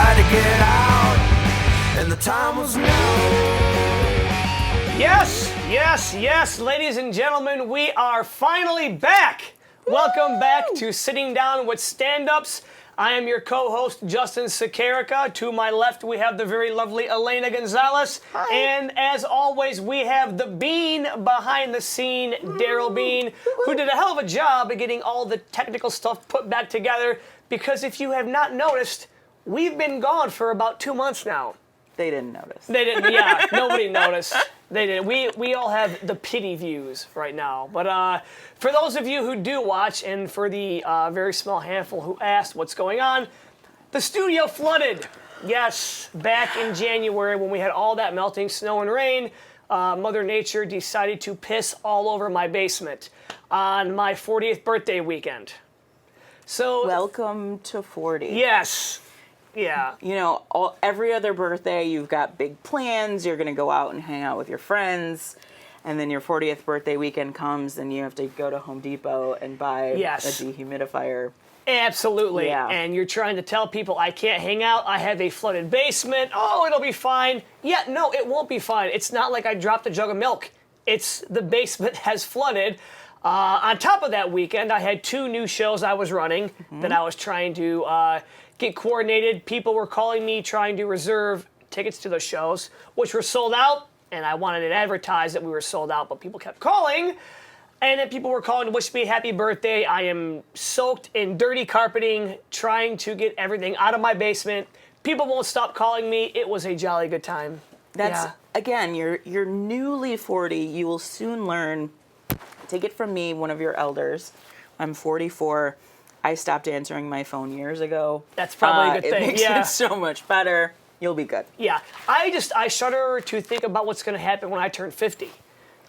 tried to get out, and the time was now. Yes, ladies and gentlemen, we are finally back. Welcome back to Sitting Down with Standups. I am your co-host, Justin Sakarica. To my left, we have the very lovely Elena Gonzalez. Hi. And as always, we have the Bean behind the scene, Daryl Bean, who did a hell of a job of getting all the technical stuff put back together. Because if you have not noticed, we've been gone for about 2 months now. They didn't notice. They didn't, yeah, nobody noticed. They didn't. We all have the pity views right now. But for those of you who do watch, and for the very small handful who asked what's going on, the studio flooded. Yes, back in January when we had all that melting snow and rain, Mother Nature decided to piss all over my basement on my 40th birthday weekend. So Welcome to 40. yes. Yeah. You know, every other birthday, you've got big plans. You're going to go out and hang out with your friends. And then your 40th birthday weekend comes, and you have to go to Home Depot and buy a dehumidifier. Absolutely. Yeah. And you're trying to tell people, I can't hang out. I have a flooded basement. Oh, it'll be fine. Yeah, no, it won't be fine. It's not like I dropped a jug of milk. It's the basement has flooded. On top of that weekend, I had 2 new shows I was running that I was trying to get coordinated. People were calling me trying to reserve tickets to those shows, which were sold out, and I wanted it advertised that we were sold out, but people kept calling, and then people were calling to wish me happy birthday. I am soaked in dirty carpeting, trying to get everything out of my basement. People won't stop calling me. It was a jolly good time. Again, you're newly 40. You will soon learn. Take it from me, one of your elders. I'm 44. I stopped answering my phone years ago. That's probably a good thing. It makes it so much better. You'll be good. Yeah. I shudder to think about what's going to happen when I turn 50.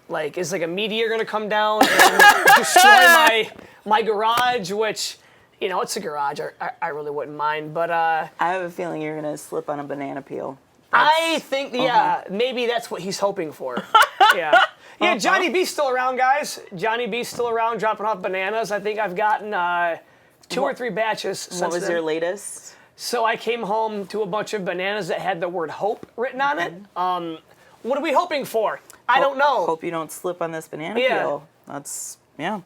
Like, is like a meteor going to come down and destroy my garage, which, you know, it's a garage. I really wouldn't mind. But I have a feeling you're going to slip on a banana peel. I think, maybe that's what he's hoping for. Yeah. Yeah, Johnny B's still around, guys. Johnny B's still around dropping off bananas. I think I've gotten 2 or 3 batches since What was then. your latest? So I came home to a bunch of bananas that had the word hope written on it. What are we hoping for? I don't know. Hope you don't slip on this banana peel. That's,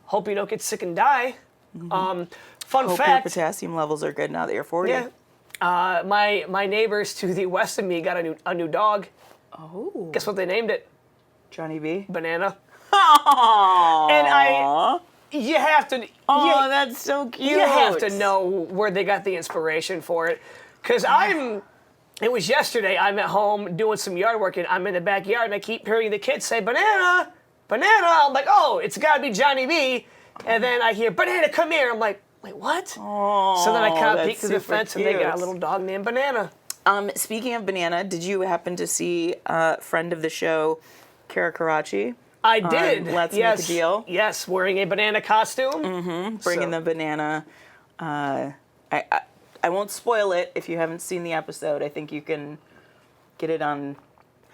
Hope you don't get sick and die. Fun Hope fact. your potassium levels are good now that you're 40. Yeah. My neighbors to the west of me got a new dog. Oh. Guess what they named it? Johnny B. Banana. Aww. And you have to. Oh, that's so cute. You have to know where they got the inspiration for it. Because it was yesterday, I'm at home doing some yard work, and I'm in the backyard, and I keep hearing the kids say, banana, banana. I'm like, oh, it's got to be Johnny B. And then I hear, banana, come here. I'm like, wait, what? Oh, so then I kind of peek through the fence, and they got a little dog named Banana. Speaking of banana, did you happen to see friend of the show, Kara Karachi? I did. Let's Make a Deal. Yes, wearing a banana costume. Mm-hmm. Bringing the banana. I won't spoil it if you haven't seen the episode. I think you can get it on,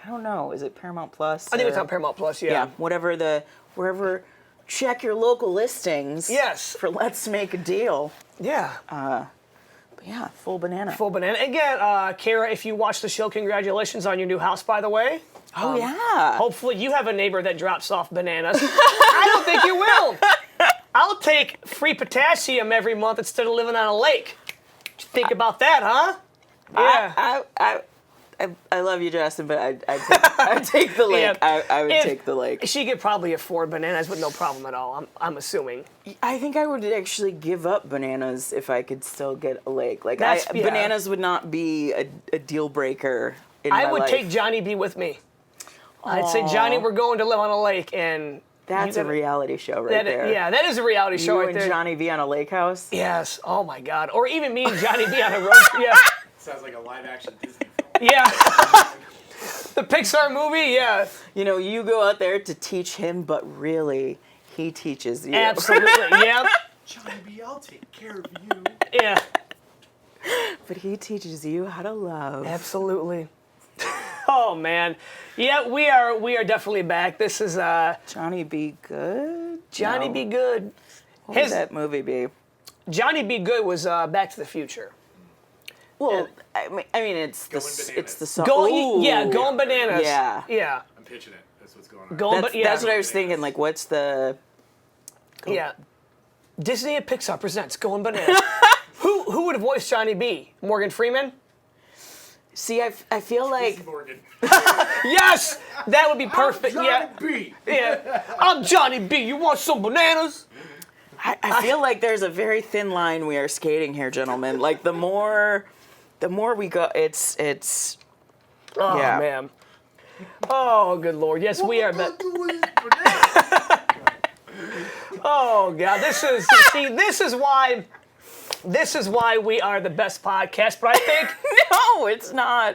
I don't know, is it Paramount Plus? I think it's on Paramount Plus, yeah. Yeah, wherever, check your local listings. Yes. For Let's Make a Deal. Yeah. But yeah, full banana. Full banana. Again, Kara, if you watch the show, congratulations on your new house, by the way. Oh, yeah. Hopefully you have a neighbor that drops off bananas. I don't think you will. I'll take free potassium every month instead of living on a lake. Think about that, huh? Yeah. I love you, Justin, but I'd take the lake. Yeah. I would take the lake. She could probably afford bananas with no problem at all, I'm assuming. I think I would actually give up bananas if I could still get a lake. Like, Yeah. Bananas would not be a deal breaker in my life. I would take Johnny B with me. I'd say, Johnny, we're going to live on a lake, and... That's a reality show right there. Yeah, that is a reality show right there. You and Johnny B on a lake house? Yes. Oh, my God. Or even me and Johnny B on a road. Yeah. Sounds like a live-action Disney film. Yeah. The Pixar movie, yeah. You know, you go out there to teach him, but really, he teaches you. Absolutely, yeah. Johnny B, I'll take care of you. Yeah. But he teaches you how to love. Absolutely. Oh, man. Yeah, we are definitely back. This is Johnny B. Good? Johnny B. Good. What would that movie be? Johnny B. Good was Back to the Future. Well, mean, it's the song. Going bananas. Yeah. Yeah. I'm pitching it. That's what's going on. That's what I was thinking. Like, what's the? Yeah. Disney and Pixar presents Going Bananas. Who would voice Johnny B? Morgan Freeman? See, I feel like Morgan. Yes, that would be perfect. Johnny B. Yeah. I'm Johnny B. You want some bananas? I feel like there's a very thin line we are skating here, gentlemen. Like the more we go, it's. Oh yeah. man. Oh good lord. Yes, we are. Oh god. This is why we are the best podcast. But I think No, it's not.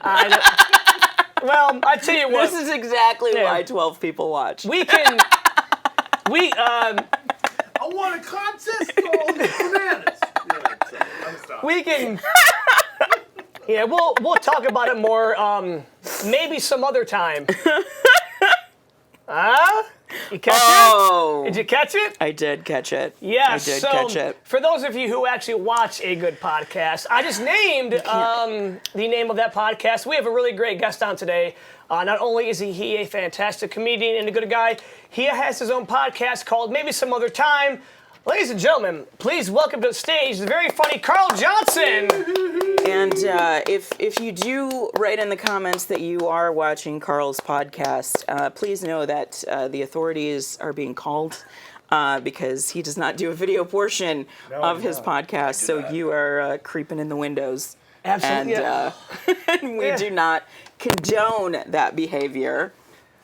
well, I tell you what. This is exactly why 12 people watch. I want a contest called bananas. We can. Yeah, we'll talk about it more. Maybe some other time. You catch it? Did you catch it? I did catch it. Yes. I did catch it. For those of you who actually watch a good podcast, I just named the name of that podcast. We have a really great guest on today. Not only is he a fantastic comedian and a good guy, he has his own podcast called Maybe Some Other Time. Ladies and gentlemen, please welcome to the stage the very funny Carl Johnson. And if you do write in the comments that you are watching Carl's podcast, please know that the authorities are being called because he does not do a video portion of his podcast. So you are creeping in the windows. Absolutely. And we do not condone that behavior.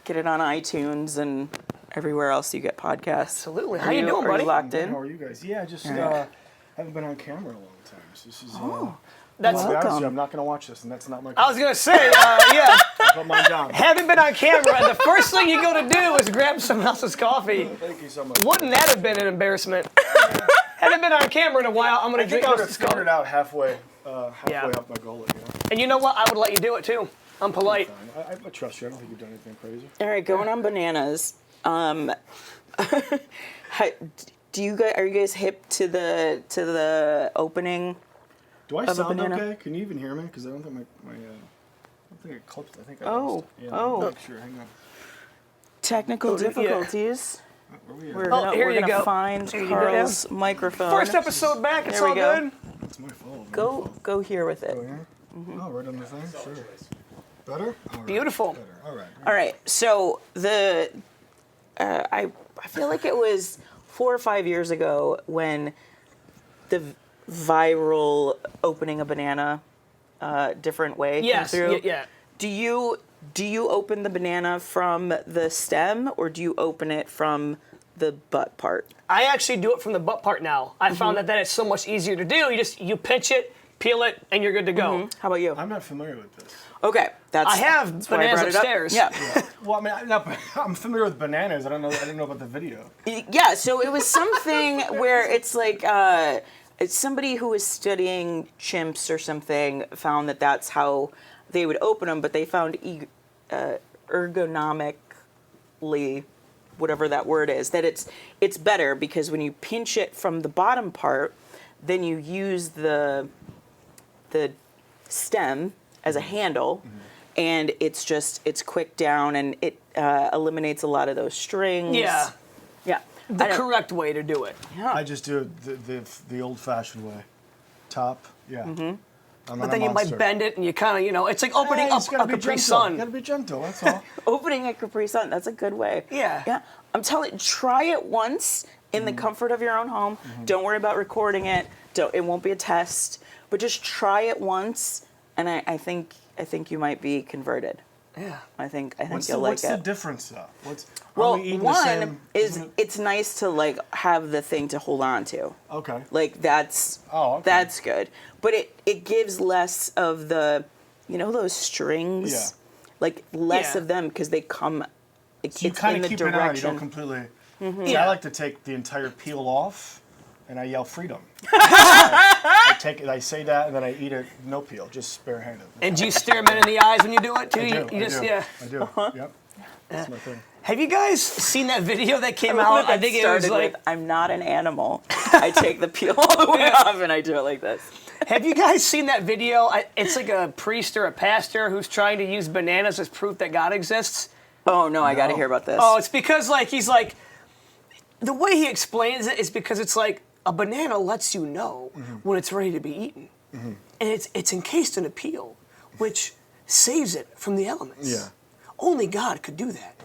Get it on iTunes and everywhere else you get podcasts. Absolutely. How you doing, buddy? Are you locked in? How are you guys? Yeah, just haven't been on camera in a long time. So this is. That's I'll be honest with you, I'm not going to watch this, and that's not my. I was gonna say, yeah. I put mine down. Haven't been on camera, and the first thing you go to do is grab someone else's coffee. Thank you so much. Wouldn't that have been an embarrassment? Haven't been on camera in a while. I'm gonna drink I would have this figured coffee. it out halfway up my gullet. You know. And you know what? I would let you do it too. I'm polite. I trust you. I don't think you've done anything crazy. All right, going on bananas. Do you guys, are you guys hip to the opening? Do I of a sound banana? okay? Can you even hear me? Because I don't think I don't think it clipped. I think I Oh, lost it. Yeah, oh. I'm not sure. Hang on. Technical difficulties. Where are we at? Here you We're go. gonna find Here you go, Carl's microphone. First episode back. It's There we all go. good. It's my fault. Go here with it. Oh, yeah? Oh, right on the thing? Sure. Better? All right. Beautiful. Better. All right. All right. So I feel like it was 4 or 5 years ago when the viral opening a banana different way came through. Yeah. Do you open the banana from the stem or do you open it from the butt part? I actually do it from the butt part now. I found that is so much easier to do. You pinch it, peel it, and you're good to go. How about you? I'm not familiar with this. Okay, I have that's why I bananas brought it up. upstairs. Yeah. Well, I mean, I'm familiar with bananas. I didn't know about the video. Yeah, so it was something where it's like it's somebody who was studying chimps or something found that that's how they would open them, but they found ergonomically, whatever that word is, that it's better because when you pinch it from the bottom part, then you use the stem as a handle, and it's quick down and it eliminates a lot lot of those strings. Yeah. Yeah. The correct way to do it. I just do it the old-fashioned way. Top, yeah. But then you might bend it and you kind of, it's like opening up a Capri Sun. You gotta be gentle, that's all. Opening a Capri Sun, that's a good way. Yeah. Yeah. I'm telling you, try it once in the comfort of your own home. Don't worry about recording it. It won't be a test. But just try it once, and I think you might be converted. Yeah. I think you'll like What's the it. difference, though? Well, are we eating one the same, is it's nice to like have the thing to hold on to. Okay. Like that's good. But it gives less of the, those strings. Yeah. Like less Yeah. of them because they come. So you kind of keep it on. You don't completely. See, I like to take the entire peel off, and I yell freedom. I say that, and then I eat it no peel, just barehanded. And do you stare men in the eyes when you do it too? I do. Yeah. I do. Yep. That's my thing. Have you guys seen that video that came out? I think it was like I'm not an animal. I take the peel all the way off and I do it like this. Have you guys seen that video? It's like a priest or a pastor who's trying to use bananas as proof that God exists. Oh, no, I got to hear about this. Oh, it's because, like, he's like, the way he explains it is because it's like a banana lets you know when it's ready to be eaten. And it's encased in a peel, which saves it from the elements. Yeah. Only God could do that.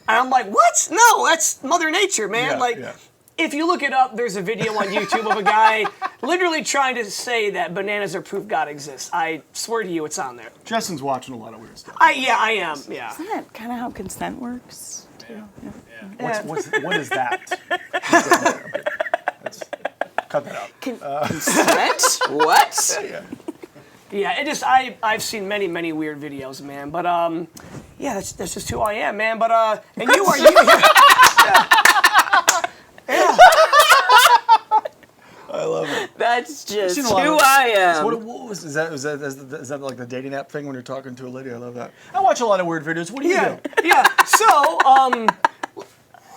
And I'm like, what? No, that's Mother Nature, man. If you look it up, there's a video on YouTube of a guy literally trying to say that bananas are proof God exists. I swear to you, it's on there. Justin's watching a lot of weird stuff. I am. Yeah. Isn't that kind of how consent works? Too? Yeah. What is that? Cut that out. Consent? What? Yeah, I've seen many weird videos, man. But yeah, that's just who I am, man. But and you are you. Yeah. I love it. That's just who I am. What was is that like the dating app thing when you're talking to a lady? I love that. I watch a lot of weird videos. What do you do? Yeah. So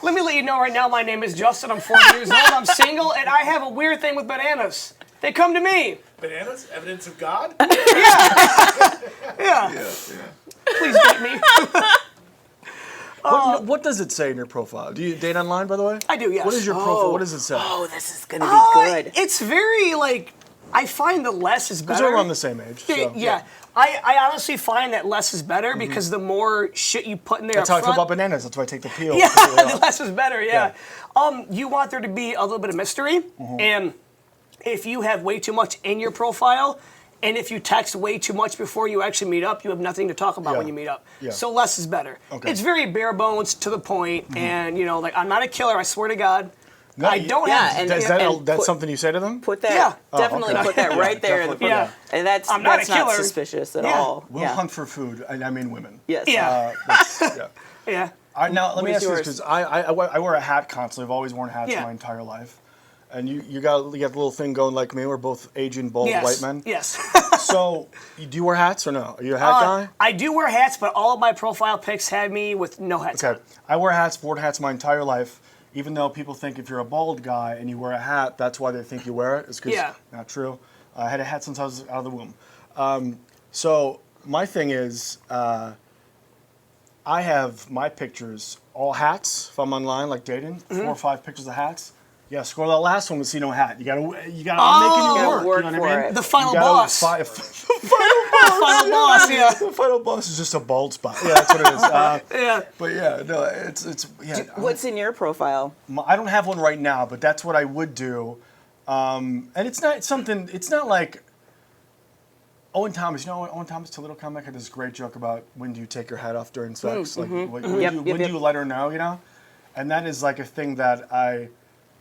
let me let you know right now. My name is Justin. I'm 40 years old. I'm single, and I have a weird thing with bananas. They come to me. Bananas? Evidence of God? Yeah. Please date me. What does it say in your profile? Do you date online, by the way? I do, yes. What is your profile? What does it say? Oh, this is going to be good. It's very, like, I find the less is better. Because we're around the same age. So, yeah. I honestly find that less is better because the more shit you put in there That's how up I feel front, about bananas. That's why I take the peel. Yeah, the less is better, yeah. You want there to be a little bit of mystery, and if you have way too much in your profile, and if you text way too much before you actually meet up, you have nothing to talk about when you meet up. Yeah. So less is better. Okay. It's very bare bones, to the point, and like, I'm not a killer, I swear to God. No, I don't have. That's something you say to them? Put that. Definitely put that right there. And that's not suspicious at all. We'll hunt for food, and I mean women. Yes. Yeah. Yeah. Now let me ask you this, because I wear a hat constantly. I've always worn hats my entire life. And you got the little thing going like me. We're both aging, bald white men. Yes. So, do you wear hats or no? Are you a hat guy? I do wear hats, but all of my profile pics had me with no hats on. I wear hats, worn hats my entire life. Even though people think if you're a bald guy and you wear a hat, that's why they think you wear it. It's because not true. I had a hat since I was out of the womb. So my thing is, I have my pictures all hats. If I'm online, like dating, 4 or 5 pictures of hats. Yeah, scroll that last one to see no hat. You gotta. I'm making you work. You know what I mean? The final boss. Final boss. Yeah. The final boss is just a bald spot. Yeah, that's what it is. But yeah, no, it's What's in your profile? I don't have one right now, but that's what I would do. And it's not something. It's not like Owen Thomas. You know, Owen Thomas, Toledo comic, had this great joke about when do you take your hat off during sex? Like when do you let her know? You know, and that is like a thing that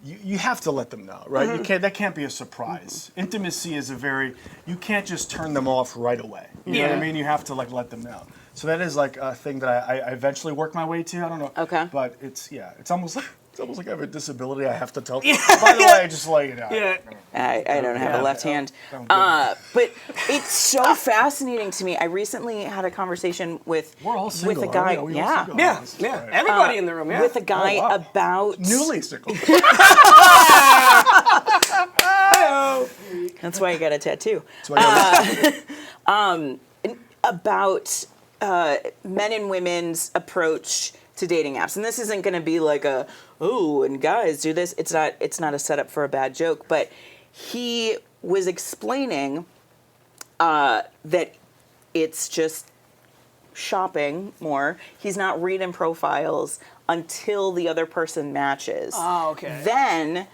You have to let them know, right? You can't. That can't be a surprise. Intimacy is you can't just turn them off right away. You know what I mean? You have to let them know. So that is like a thing that I eventually work my way to. I don't know. Okay. But it's almost like I have a disability. I have to tell. By the way, just like I don't have a left hand. But it's so fascinating to me. I recently had a conversation with a guy. Everybody in the room. Yeah. With a guy about newly single. That's why you got a tattoo. About men and women's approach to dating apps, and this isn't going to be like and guys do this. It's not a setup for a bad joke, but he was explaining that it's just shopping more. He's not reading profiles until the other person matches. Oh, okay. Then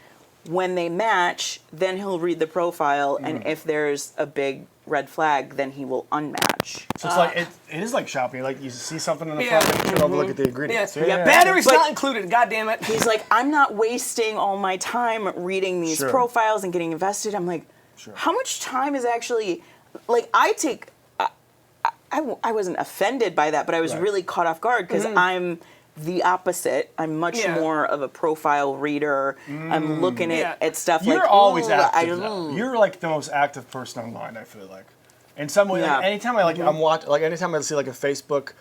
when they match, then he'll read the profile, and if there's a big red flag, then he will unmatch. So it's like it is like shopping. Like you see something in the front, you turn over, look at the ingredients. Batteries not included. God damn it. He's like, I'm not wasting all my time reading these profiles and getting invested. I'm like, how much time is actually like I take? I wasn't offended by that, but I was really caught off guard because I'm the opposite. I'm much more of a profile reader. I'm looking at stuff You're like... always active, though. You're like the most active person online, I feel like. In some way, anytime I anytime I see like a Facebook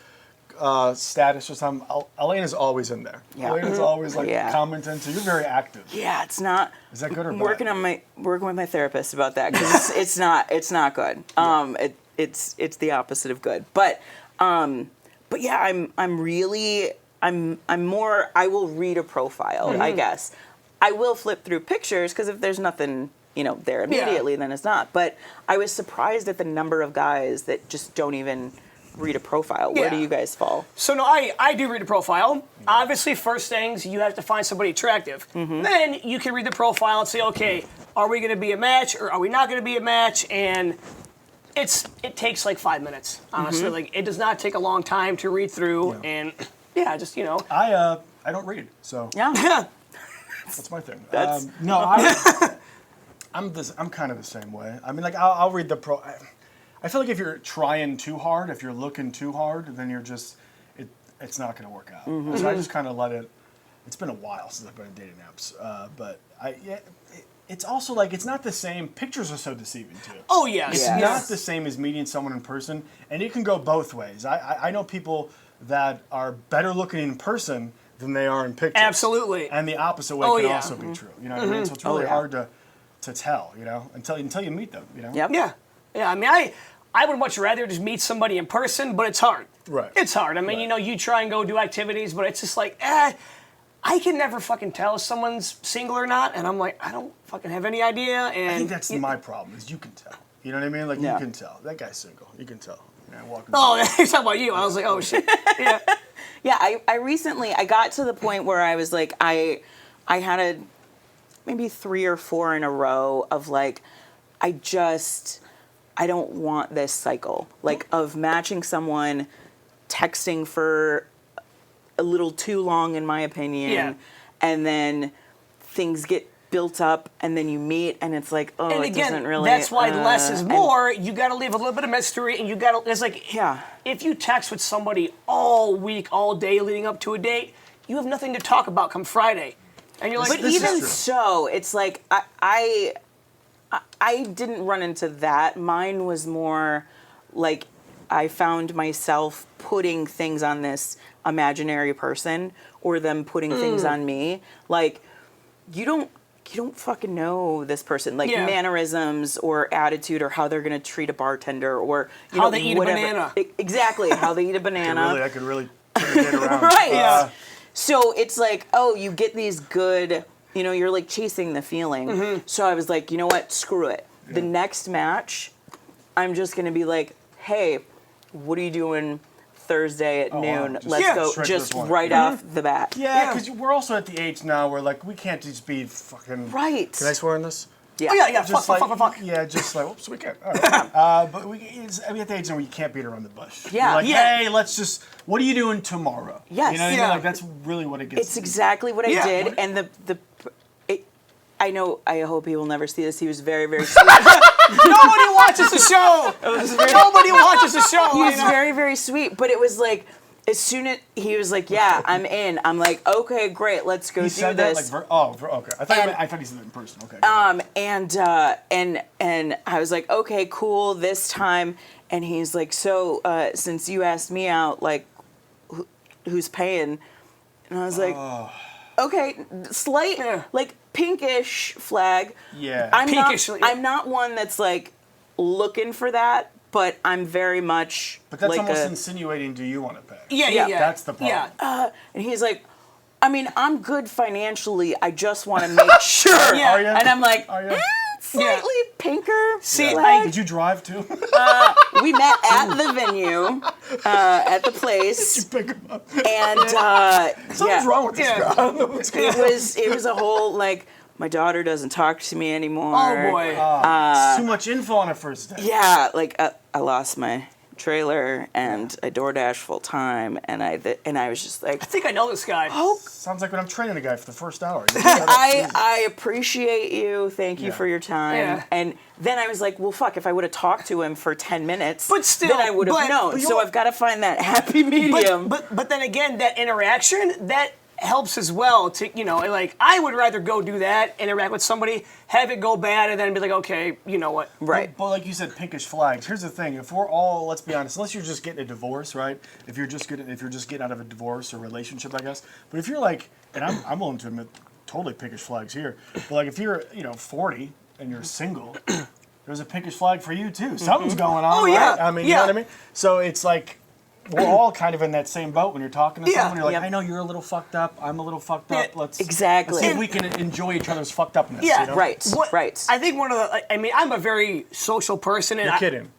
status or something, Elena's always in there. Yeah. Elena's always like Yeah. commenting, so you're very active. Yeah, it's not. Is that good or I'm bad? working with my therapist about that because it's not good. It's the opposite of good. But yeah, I'm more. I will read a profile, I guess. I will flip through pictures because if there's nothing there immediately, then it's not. But I was surprised at the number of guys that just don't even read a profile. Where do you guys fall? So no, I do read a profile. Obviously, first things, you have to find somebody attractive. Then you can read the profile and say, okay, are we going to be a match or are we not going to be a match? And it takes like 5 minutes, honestly. Like it does not take a long time to read through, and just I don't read, so Yeah. that's my thing. That's- I'm kind of the same way. I mean, like I'll read the pro. I feel like if you're trying too hard, if you're looking too hard, then you're just it's not going to work out. So I just kind of let it. It's been a while since I've been on dating apps, but it's also like it's not the same. Pictures are so deceiving too. Oh yes, It's Yes. not the same as meeting someone in person, and it can go both ways. I know people that are better looking in person than they are in pictures. Absolutely. And the opposite way Oh, can yeah. also be true. You know what I mean? So it's really yeah. hard to tell, until you meet them, Yep. Yeah. I mean, I would much rather just meet somebody in person, but it's hard. Right. It's hard. I mean, Right. you try and go do activities, but it's just like, I can never fucking tell if someone's single or not, and I'm like, I don't fucking have any idea. And I think that's my problem, is you can tell. You know what I mean? Like, Yeah. you can tell. That guy's single. You can tell. Walking Oh, you're talking about you. I was like, oh shit. Yeah. Yeah, I recently got to the point where I was like I had maybe 3 or 4 in a row of like I don't want this cycle like of matching someone, texting for a little too long in my opinion, Yeah. and then things get built up and then you meet and it's like And it again, doesn't really that's why less is and- more. You got to leave a little bit of mystery, and you got to. It's like, Yeah. if you text with somebody all week, all day leading up to a date, you have nothing to talk about come Friday, and you're like, But This is even true. so, it's like I didn't run into that. Mine was more like I found myself putting things on this imaginary person or them putting things on me. Like you don't fucking know this person, like Yeah. mannerisms or attitude or how they're gonna treat a bartender or How they eat a whatever. banana. Exactly, how they eat a banana. I could really turn it around. Right. Yeah. So it's like, you get these good, you're like chasing the feeling. So I was like, you know what? Screw it. The next match, I'm just going to be like, hey, what are you doing Thursday at noon? wow. Let's Yeah. go Straight to just the point. right off the bat. Yeah, because we're also at the age now where, like, we can't just be fucking... Right. Can I swear on this? Yeah. oh yeah, fuck, Just fuck, like, fuck, fuck, fuck. Yeah, just like, oops, we can't. All right. But we at the age now where you can't beat around the bush. Yeah. You're like, Yeah. hey, let's just, what are you doing tomorrow? Yes. You know what I mean? Yeah. Like, that's really what it gets It's to be. exactly what I Yeah. did. And I hope he will never see this. He was very, very sweet. Nobody watches the show. Nobody watches the show. He was you know? very, very sweet. But it was like, as soon as he was like, yeah, I'm in. I'm like, okay, great, let's go He do said this. that, like, okay. I thought he said that in person. Okay. And I was like, okay, cool, this time. And he's like, so since you asked me out, like, who's paying? And I was like, okay, slight, like, pinkish flag. Yeah. Pinkish, yeah. I'm not one that's like looking for that, but I'm very much. But that's like almost insinuating, do you want to pay? Yeah. That's the problem. Yeah. And he's like, I mean, I'm good financially. I just want to make sure. Yeah. Are ya? And I'm like, Are ya? slightly pinker. See, flag. Did you drive too? We met at the venue, at the place, Pick him up. and Something's wrong with this Yeah. guy. I don't know what's going on. it was a whole like my daughter doesn't talk to me anymore. Oh boy. It's too much info on a first date. Yeah, like I lost my trailer and I DoorDash full time, and I was just like, I think I know this guy. oh, Sounds like when I'm training a guy for the first hour. I appreciate you. Thank you Yeah. for your time. Yeah. And then I was like, well, fuck, if I would have talked to him for 10 minutes, But still, then I would have but- known. but So I've got to find that happy medium. But then again, that interaction, that helps as well to, like, I would rather go do that, interact with somebody, have it go bad, and then be like, okay, you know what? Right. But like you said, pinkish flags. Here's the thing: if we're all, let's be honest, unless you're just getting a divorce, right? If you're just getting out of a divorce or relationship, I guess. But if you're like, and I'm willing to admit, totally pinkish flags here. But like if you're 40 and you're single, there's a pinkish flag for you too. Something's going on. Oh, yeah. Right? I mean, Yeah. you know what I mean? So it's like, we're all kind of in that same boat when you're talking to Yeah. someone. You're like, Yep. I know you're a little fucked up. I'm a little fucked up. Let's Exactly. see if we can enjoy each other's fucked upness. Yeah. You know? Right. Right. I think one of the, I mean, I'm a very social person. And You're kidding.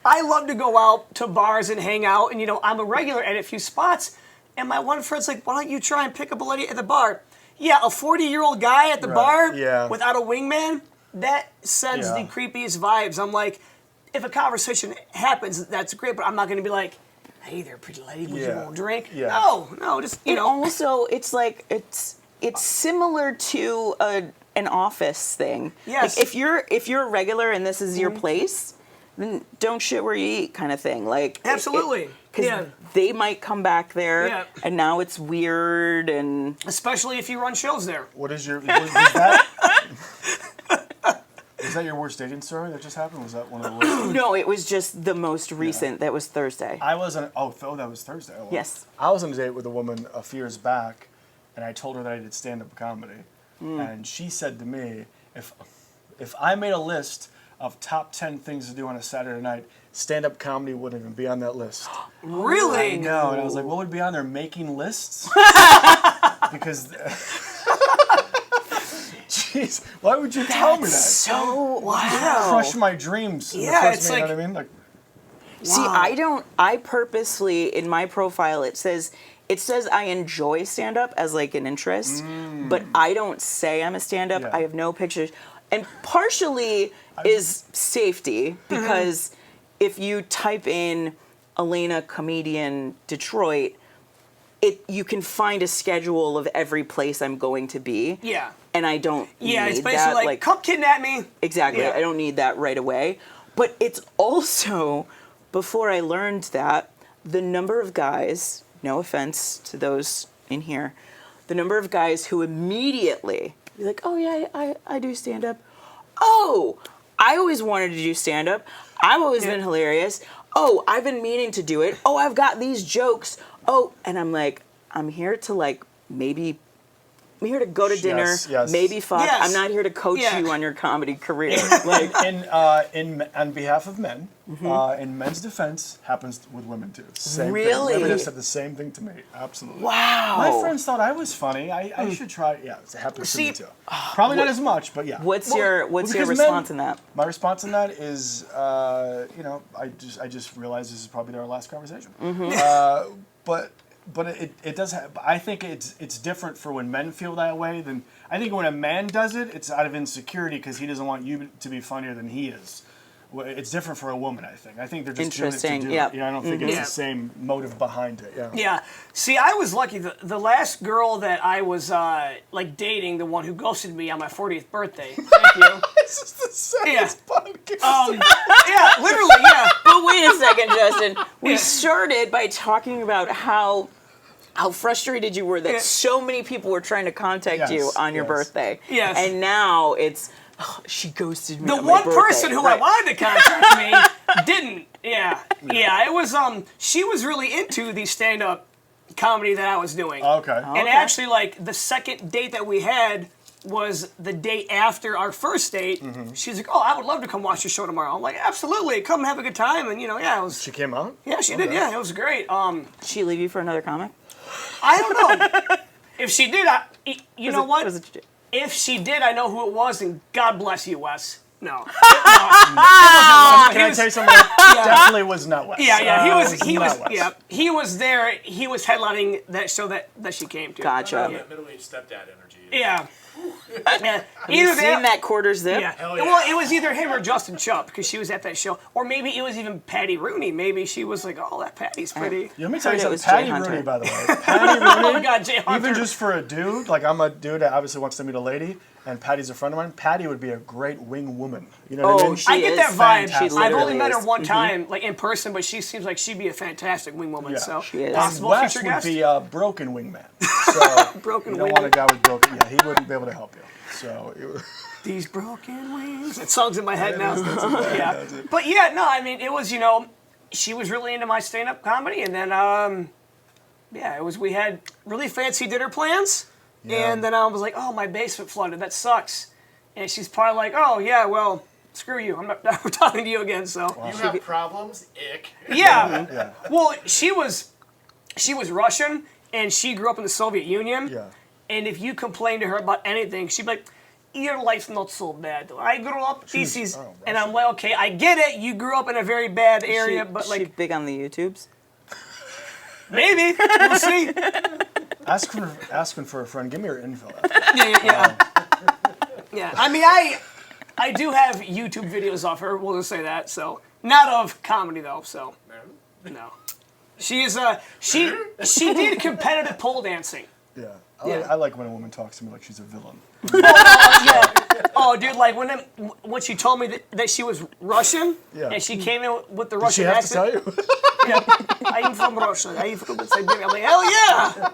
I love to go out to bars and hang out, and I'm a regular at a few spots. And my one friend's like, "Why don't you try and pick up a lady at the bar?" Yeah, a 40-year-old guy at the bar without a wingman, that sends the creepiest vibes. I'm like, if a conversation happens, that's great, but I'm not going to be like, "Hey there, pretty lady, would you want a drink?" Yeah. No, just It also, it's like it's similar to an office thing. Yes. Like if you're a regular and this is your place, then don't shit where you eat, kind of thing. Like Absolutely. Because they might come back there, Yeah. and now it's weird and. especially if you run shows there. What is your? Was that? Is that your worst dating story that just happened? Was that one of the worst? No, it was just the most recent. That was Thursday. I was on. Oh, that was Thursday. Oh, well. Yes. I was on a date with a woman a few years back, and I told her that I did stand-up comedy, and she said to me, if I made a list of top 10 things to do on a Saturday night, stand-up comedy wouldn't even be on that list. Really? No, and I was like, what would be on there? Making lists? Because, jeez, why would you tell me that? So Crush my dreams. in the Yeah, first it's minute, like- you know what I mean? Like, See, I purposely, in my profile, it says I enjoy stand-up as like an interest, but I don't say I'm a stand-up. Yeah. I have no pictures. And partially is safety, because if you type in Elena comedian Detroit, you can find a schedule of every place I'm going to be. Yeah. And I don't Yeah, need it's basically that. like, come kidnap me. Exactly. Yeah. I don't need that right away. But it's also, before I learned that, the number of guys, no offense to those in here, the number of guys who immediately be like, oh yeah, I do stand up. Oh, I always wanted to do stand up. I've always been hilarious. Oh, I've been meaning to do it. Oh, I've got these jokes. Oh, and I'm like, I'm here to I'm here to go to dinner, yes. maybe fuck. Yes. I'm not here to coach Yeah. you on your comedy career. like on behalf of men, in men's defense, happens with women too. Same Really? thing. Women have said the same thing to me. Absolutely. Wow. My friends thought I was funny. I should try. Yeah, it happens to me See- too. Probably not as much, but yeah. What's your because response in that? My response in that is, I just realized this is probably our last conversation. But it does have. I think it's different for when men feel that way than I think when a man does it, it's out of insecurity because he doesn't want you to be funnier than he is. It's different for a woman. I think they're just doing it to Interesting, do yep. it. You know, I don't think it's Yeah. the same motive behind it. Yeah. Yeah. See, I was lucky. The last girl that I was dating, the one who ghosted me on my 40th birthday. Thank you. This is the saddest podcast. Yeah, literally, yeah. But wait a second, Justin. We started by talking about how frustrated you were that so many people were trying to contact you Yes, on your yes. birthday. Yes. And now it's, she ghosted me The on my one birthday. person who I wanted to contact me didn't. Yeah. It was she was really into the stand-up comedy that I was doing. Okay. And actually, like, the second date that we had was the day after our first date. She's like, oh, I would love to come watch your show tomorrow. I'm like, absolutely, come have a good time. And, it was... She came out. Yeah, she did, yeah, it was great. Did she leave you for another comic? I don't know. If she did, you know what? Was it- If she did, I know who it was, and God bless you, Wes. No. Can I tell you something? Definitely was not Wes. Yeah, he was, not Wes. yeah, he was there. He was headlining that show that she came to. Gotcha. That middle-aged stepdad energy. Yeah. Yeah. You seen that quarter zip? Yeah. Hell yeah. Well, it was either him or Justin Chubb because she was at that show, or maybe it was even Patty Rooney. Maybe she was like, "Oh, that Patty's pretty." Let me tell you Heard it something. was Jay Patty Hunter. Rooney, by the way. Patty Oh Rooney. my God, Jay Hunter. Even just for a dude, like I'm a dude that obviously wants to meet a lady, and Patty's a friend of mine, Patty would be a great wing woman. You know what I mean? I get that vibe. fantastic. I've only met her is. one time, like in person, but she seems like she'd be a fantastic wing woman. Yeah. So She is. And possible Wes future would guest. be a broken wingman. So Broken you don't wing. want a guy with broken. Yeah, he wouldn't be able to help you. So. These broken wings. That song's in my head now. Yeah. But yeah, no, I mean, it was, she was really into my stand-up comedy, and then, it was, we had really fancy dinner plans, and then I was like, oh, my basement flooded. That sucks. And she's probably like, oh, yeah, well, screw you. I'm not never talking to you again, so. You have problems? Ick. Yeah. Well, she was Russian, and she grew up in the Soviet Union. Yeah. And if you complain to her about anything, she'd be like, your life's not so bad. I grew up pieces, and I'm like, okay, I get it. You grew up in a very bad area, but she like, big on the YouTubes. maybe we'll see. Asking for a friend. Give me your info. Yeah. I mean, I do have YouTube videos of her. We'll just say that. So not of comedy though. So no. She is she did competitive pole dancing. Yeah. Yeah. I like when a woman talks to me like she's a villain. Yeah. Oh, dude, like when she told me that she was Russian, Yeah. and she came in with the Did Russian she have accent. to tell you? Yeah. I'm from Russia. I'm from Siberia. I'm like, hell yeah!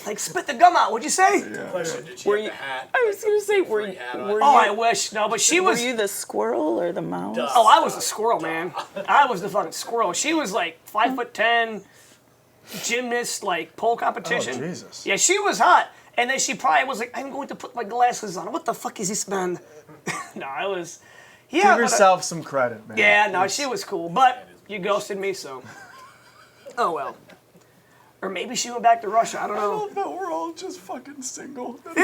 Like, spit the gum out. What'd you say? Question, did she Were have you- the hat? I was gonna say, were Oh, I wish. No, but she were was. you the squirrel or the mouse? Oh, I was the squirrel, man. I was the fucking squirrel. She was like 5'10", gymnast, like pole competition. Oh, Jesus. Yeah, she was hot. And then she probably was like, I'm going to put my glasses on. What the fuck is this, man? No, I was. Yeah. Give but, yourself some credit, man. yeah, no, she was cool. But you ghosted me, so. Oh, well. Or maybe she went back to Russia. I don't know. But we're all just fucking single. Yeah.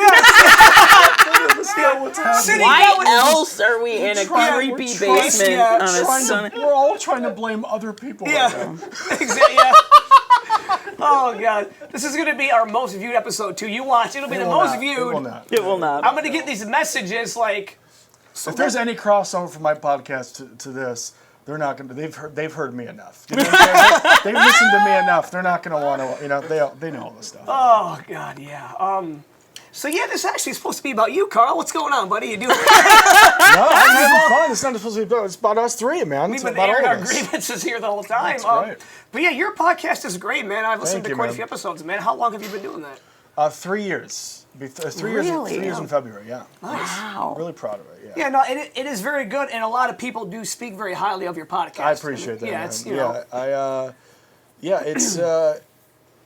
What's happening? Sitting Why down with else are we in a creepy basement yeah, on a sunny? We're all trying to blame other people. Yeah. Right now. Exactly. Yeah. Oh god, this is gonna be our most viewed episode too. You watch, it'll be the most It viewed. will not. It will not. I'm gonna get these messages like. If there's any crossover from my podcast to this, they're not going to. They've heard me enough. You know what I'm saying? They've listened to me enough. They're not going to want to. You know, they know all this stuff. Oh god, yeah. So yeah, this actually is supposed to be about you, Carl. What's going on, buddy? You doing? No, I'm having fun. It's not supposed to be about. It's about us three, man. We've It's been about airing all our of us. grievances here the whole time. That's right. But yeah, your podcast is great, man. I've listened Thank to you, quite a man. few episodes, man. How long have you been doing that? 3 years. 3 years. Really? 3 years in February. Yeah. Nice. Wow. Really proud of it. Yeah. Yeah, no, it is very good, and a lot of people do speak very highly of your podcast. I appreciate that. Yeah, man. it's you know.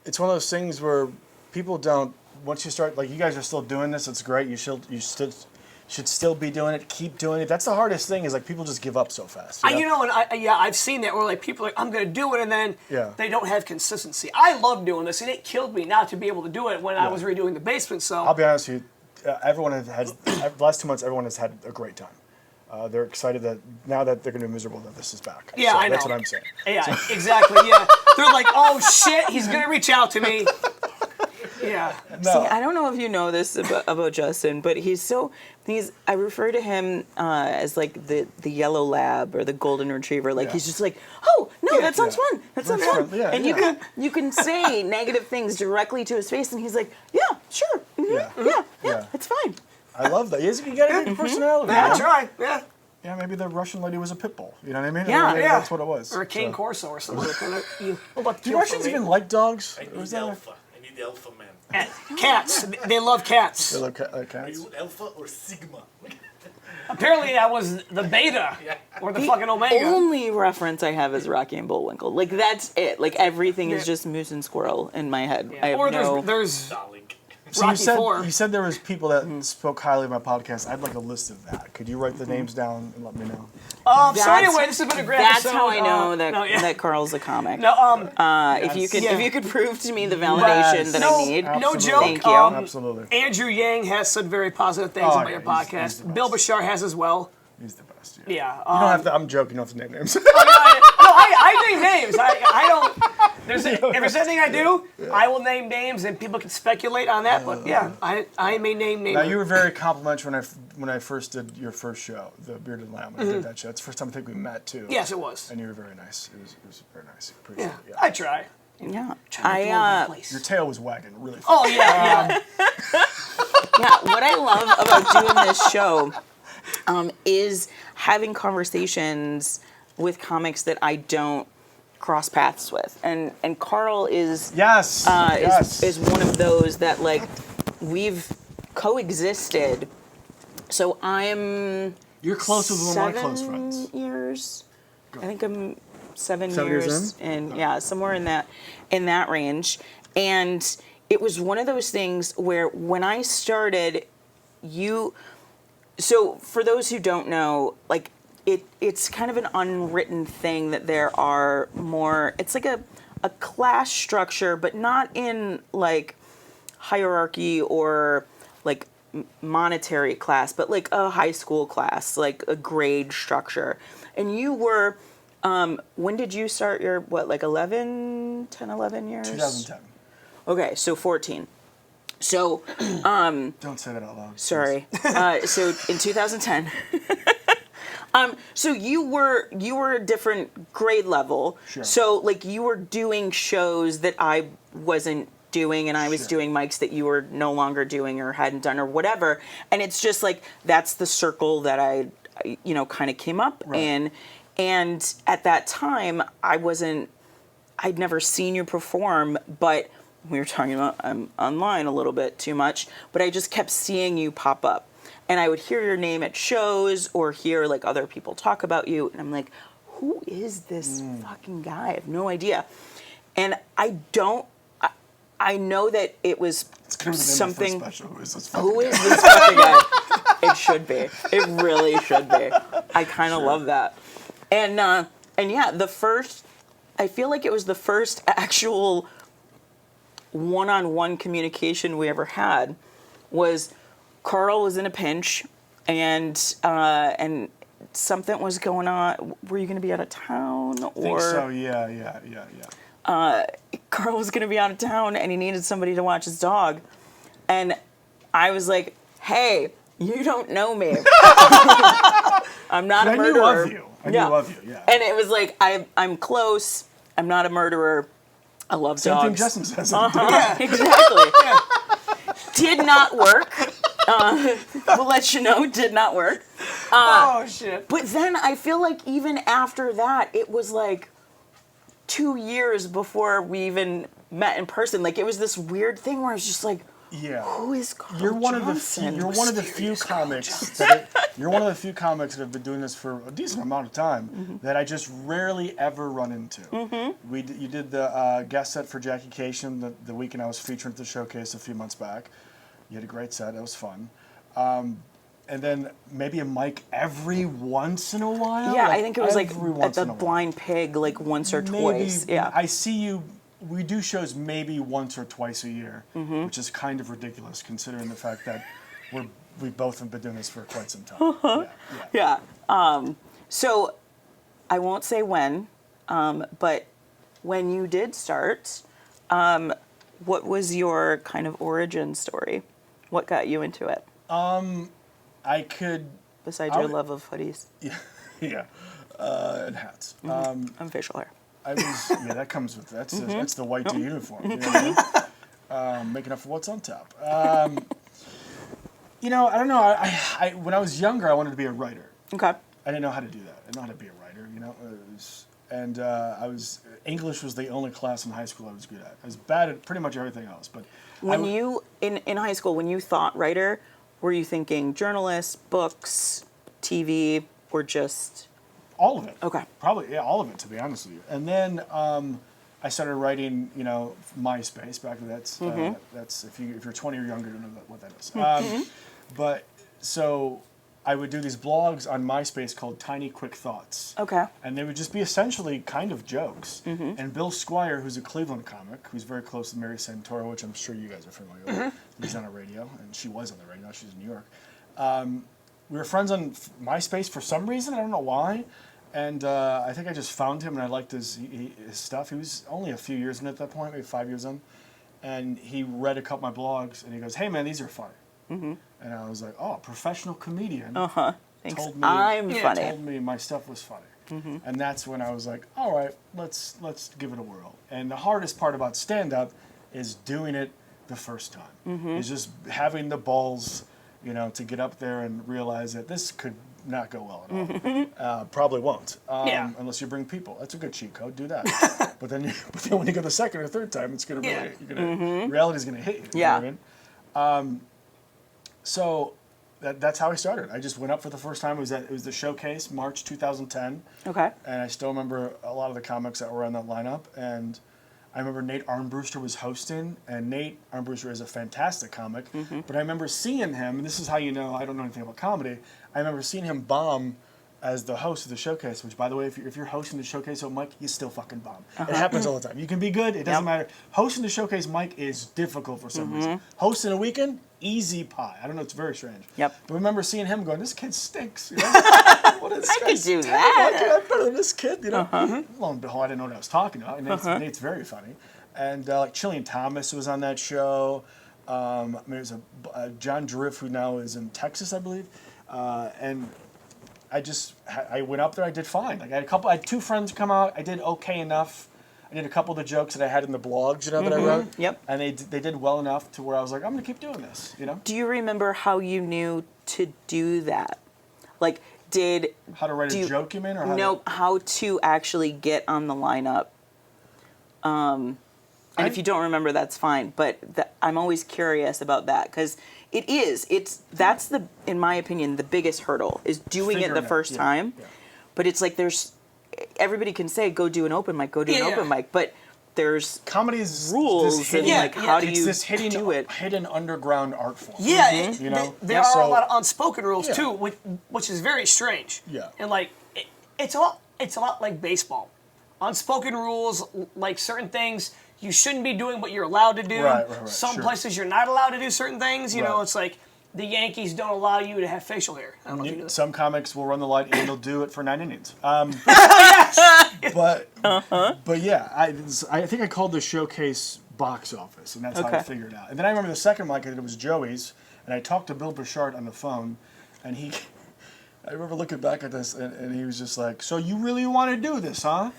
It's one of those things where people don't. Once you start, like you guys are still doing this, it's great. You should still be doing it. Keep doing it. That's the hardest thing. Is like people just give up so fast. You know, and I've seen that where like people are like, I'm gonna do it, and then Yeah. they don't have consistency. I love doing this, and it killed me not to be able to do it when I was redoing the basement. So I'll be honest with you. Everyone has the last 2 months. Everyone has had a great time. They're excited that now that they're going to be miserable that this is back. Yeah, So I know. That's what I'm saying. yeah, exactly. Yeah, they're like, oh shit, he's gonna reach out to me. Yeah. See, I don't know if you know this about Justin, but I refer to him as like the yellow lab or the golden retriever. Like he's just like, oh no, that sounds fun. That sounds fun. Yeah, and yeah. you can say negative things directly to his face, and he's like, yeah, sure, Yeah. it's fine. I love that. You got a good personality. Yeah, man. I try. Yeah. Yeah, maybe the Russian lady was a pit bull. You know what I mean? Yeah. Maybe Yeah. That's what it was. Or a cane So- corso or something. What about Do Russians even like dogs? I Or need is that alpha. I need the alpha man. cats? They love cats. They love Are cats? you alpha or sigma? Apparently, I was the beta or the fucking omega. Only reference I have is Rocky and Bullwinkle. Like that's it. Like everything is Yeah. just moose and squirrel in my head. I have Or no. there's Darling. So Rocky IV. you said there was people that spoke highly of my podcast. I'd like a list of that. Could you write the names down and let me know? so That's- anyway, this has been a great That's episode. how I know that no, yeah. that Carl's a comic. No, If you could Yeah. if you could prove to me the validation that No, I need. no Absolutely. joke. Thank you. Absolutely. Andrew Yang has said very positive things Oh, about yeah, your he's podcast. the Bill best. Bashar has as well. He's the best. Yeah. You don't have to. I'm joking. You don't have to name names. I name names. I don't. If there's anything I do, I will name names and people can speculate on that. But yeah, I may name names. Now you were very complimentary when I first did your first show, the Bearded Lamb. When I did that show. It's the first time I think we met too. Yes, it was. And you were very nice. It was very nice. Appreciate Yeah, it. I try. Yeah. Try to blow my I place. Your tail was wagging really fast. Oh yeah, yeah. Yeah, what I love about doing this show is having conversations with comics that I don't cross paths with, and Carl is Yes. Yes. is one of those that like we've coexisted. So I'm You're close with one of my close 7 friends. years. I think I'm 7 7 years, years in? and yeah, somewhere in that range. And it was one of those things where when I started, so for those who don't know, like it's kind of an unwritten thing that there are more. It's like a class structure, but not in like hierarchy or like monetary class, but like a high school class, like a grade structure. And you were, when did you start your, like 11 years? 2010. Okay, so 14. So, Don't say that out loud. sorry. So in 2010, so you were a different grade level. Sure. So like you were doing shows that I wasn't doing, and I was Sure. doing mics that you were no longer doing or hadn't done or whatever. And it's just like that's the circle that I kind of came up Right. in. And at that time, I'd never seen you perform, but we were talking about online a little bit too much, but I just kept seeing you pop up. And I would hear your name at shows or hear like other people talk about you. And I'm like, who is this fucking guy? I have no idea. And I know that it was It's gonna be the name of the something. first special. Who is this fucking Who guy? is this fucking guy? It should be. It really should be. I kind of love that. And yeah, I feel like it was the first actual one-on-one communication we ever had. Was Carl was in a pinch, and something was going on. Were you going to be out of town? I think so. Yeah. Carl was going to be out of town, and he needed somebody to watch his dog. And I was like, "Hey, you don't know me. I'm not a murderer." I knew of you. I knew of you. Yeah. And it was like, I'm close. I'm not a murderer. I love Same dogs. thing Justin says. Exactly. Did not work. We'll let you know, did not work. Oh shit. But then I feel like even after that, it was like 2 years before we even met in person. Like it was this weird thing where I was just like, Yeah. who is Carl You're one Johnson? of the few comics you're one of the few comics that have been doing this for a decent amount of time that I just rarely ever run into. You did the guest set for Jackie Cation the weekend I was featured at the showcase a few months back. You had a great set. That was fun. And then maybe a mic every once in a while. Yeah, I think it was like every at once the in a while. Blind Pig like once or Maybe, twice. Yeah. I see you. We do shows maybe once or twice a year, which is kind of ridiculous considering the fact that we both have been doing this for quite some time. Yeah. So I won't say when, but when you did start, what was your kind of origin story? What got you into it? I could. Besides your love of hoodies Yeah, and hats. and facial hair. I was. Yeah, that comes with that's the white D uniform. You know what I mean? Making up for what's on top. I don't know. I when I was younger, I wanted to be a writer. Okay. I didn't know how to do that. I didn't know how to be a writer. English was the only class in high school I was good at. I was bad at pretty much everything else. But When you in high school, when you thought writer, were you thinking journalist, books, TV, or just all of it. Okay. Probably, yeah, all of it, to be honest with you. And then I started writing, MySpace. Back then, that's if you're 20 or younger, you know what that is. But so I would do these blogs on MySpace called Tiny Quick Thoughts. Okay. And they would just be essentially kind of jokes. And Bill Squire, who's a Cleveland comic, who's very close to Mary Santoro, which I'm sure you guys are familiar with. He's on a radio, and she was on the radio. Now she's in New York. We were friends on MySpace for some reason. I don't know why. And I think I just found him, and I liked his stuff. He was only a few years in at that point, maybe 5 years in. And he read a couple of my blogs, and he goes, "Hey, man, these are funny." And I was like, "Oh, a professional comedian Thanks. told me I'm funny." told me my stuff was funny." And that's when I was like, "All right, let's give it a whirl." And the hardest part about stand-up is doing it the first time. Is just having the balls, to get up there and realize that this could not go well at all. Probably won't. Unless you bring people. That's a good cheat code. Do that. but then when you go the second or third time, it's gonna really reality's gonna hit you. You know what I mean? So that's how I started. I just went up for the first time. It was the showcase, March 2010. Okay. And I still remember a lot of the comics that were on that lineup. And I remember Nate Armbruster was hosting, and Nate Armbruster is a fantastic comic. But I remember seeing him, and this is how you know I don't know anything about comedy. I remember seeing him bomb as the host of the showcase, which, by the way, if you're hosting the showcase on mic, you still fucking bomb. It happens all the time. You can be good, it doesn't matter. Hosting the showcase mic is difficult for some reason. Hosting a weekend, easy pie. I don't know, it's very strange. Yep. But I remember seeing him going, this kid stinks. What is I could do I'm that. better than this kid, Lo and behold, I didn't know what I was talking about. And Nate's very funny. And like Chillian Thomas was on that show. There's a John Driff who now is in Texas, I believe. And I went up there. I did fine. Like I had 2 friends come out. I did okay enough. I did a couple of the jokes that I had in the blogs, that I wrote. Yep. And they did well enough to where I was like, I'm gonna keep doing this. Do you remember how you knew to do that? Like, how to write a joke, you mean, or how to actually get on the lineup? And if you don't remember, that's fine. But I'm always curious about that because that's in my opinion, the biggest hurdle is doing it the first time. Yeah. But it's like everybody can say, go do an open mic, but there's comedy's rules how do you do it? Hidden underground art form. Yeah, there are a lot of unspoken rules too, which is very strange. Yeah, and it's a lot like baseball. Unspoken rules, like certain things you shouldn't be doing, but you're allowed to do. Right, Some places you're not allowed to do certain things. You know, it's like the Yankees don't allow you to have facial hair. I don't know if you know that. Some comics will run the light and they'll do it for 9 innings. But yeah, I think I called the showcase box office, and that's how I figured it out. And then I remember the second mic I did was Joey's, and I talked to Bill Burchard on the phone, and I remember looking back at this, and he was just like, so you really want to do this, huh?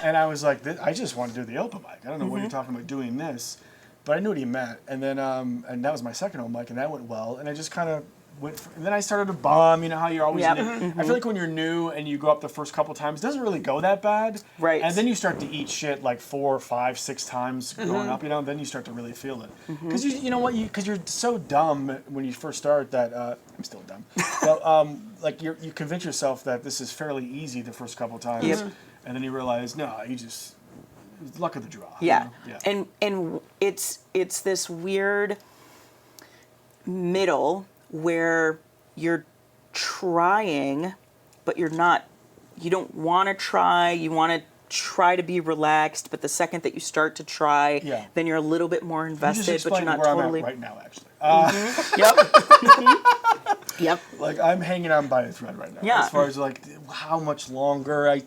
And I was like, I just want to do the open mic. I don't know what you're talking about doing this. But I knew what he meant. And then, and that was my second open mic, and that went well. And I just kind of and then I started to bomb, how you're always, I feel like when you're new and you go up the first couple times, it doesn't really go that bad. Right. And then you start to eat shit like 4, 5, 6 times going up, then you start to really feel it. Because because you're so dumb when you first start that, I'm still dumb, but you convince yourself that this is fairly easy the first couple times. Yep. And then you realize, no, it's luck of the draw. Yeah. And it's this weird middle where you're trying, but you don't want to try. You want to try to be relaxed, but the second that you start to try, then you're a little bit more invested, but you're not totally. I'm at right now, actually. Yep. Yep. Like I'm hanging on by a thread right now. Yeah. As far as like how much longer I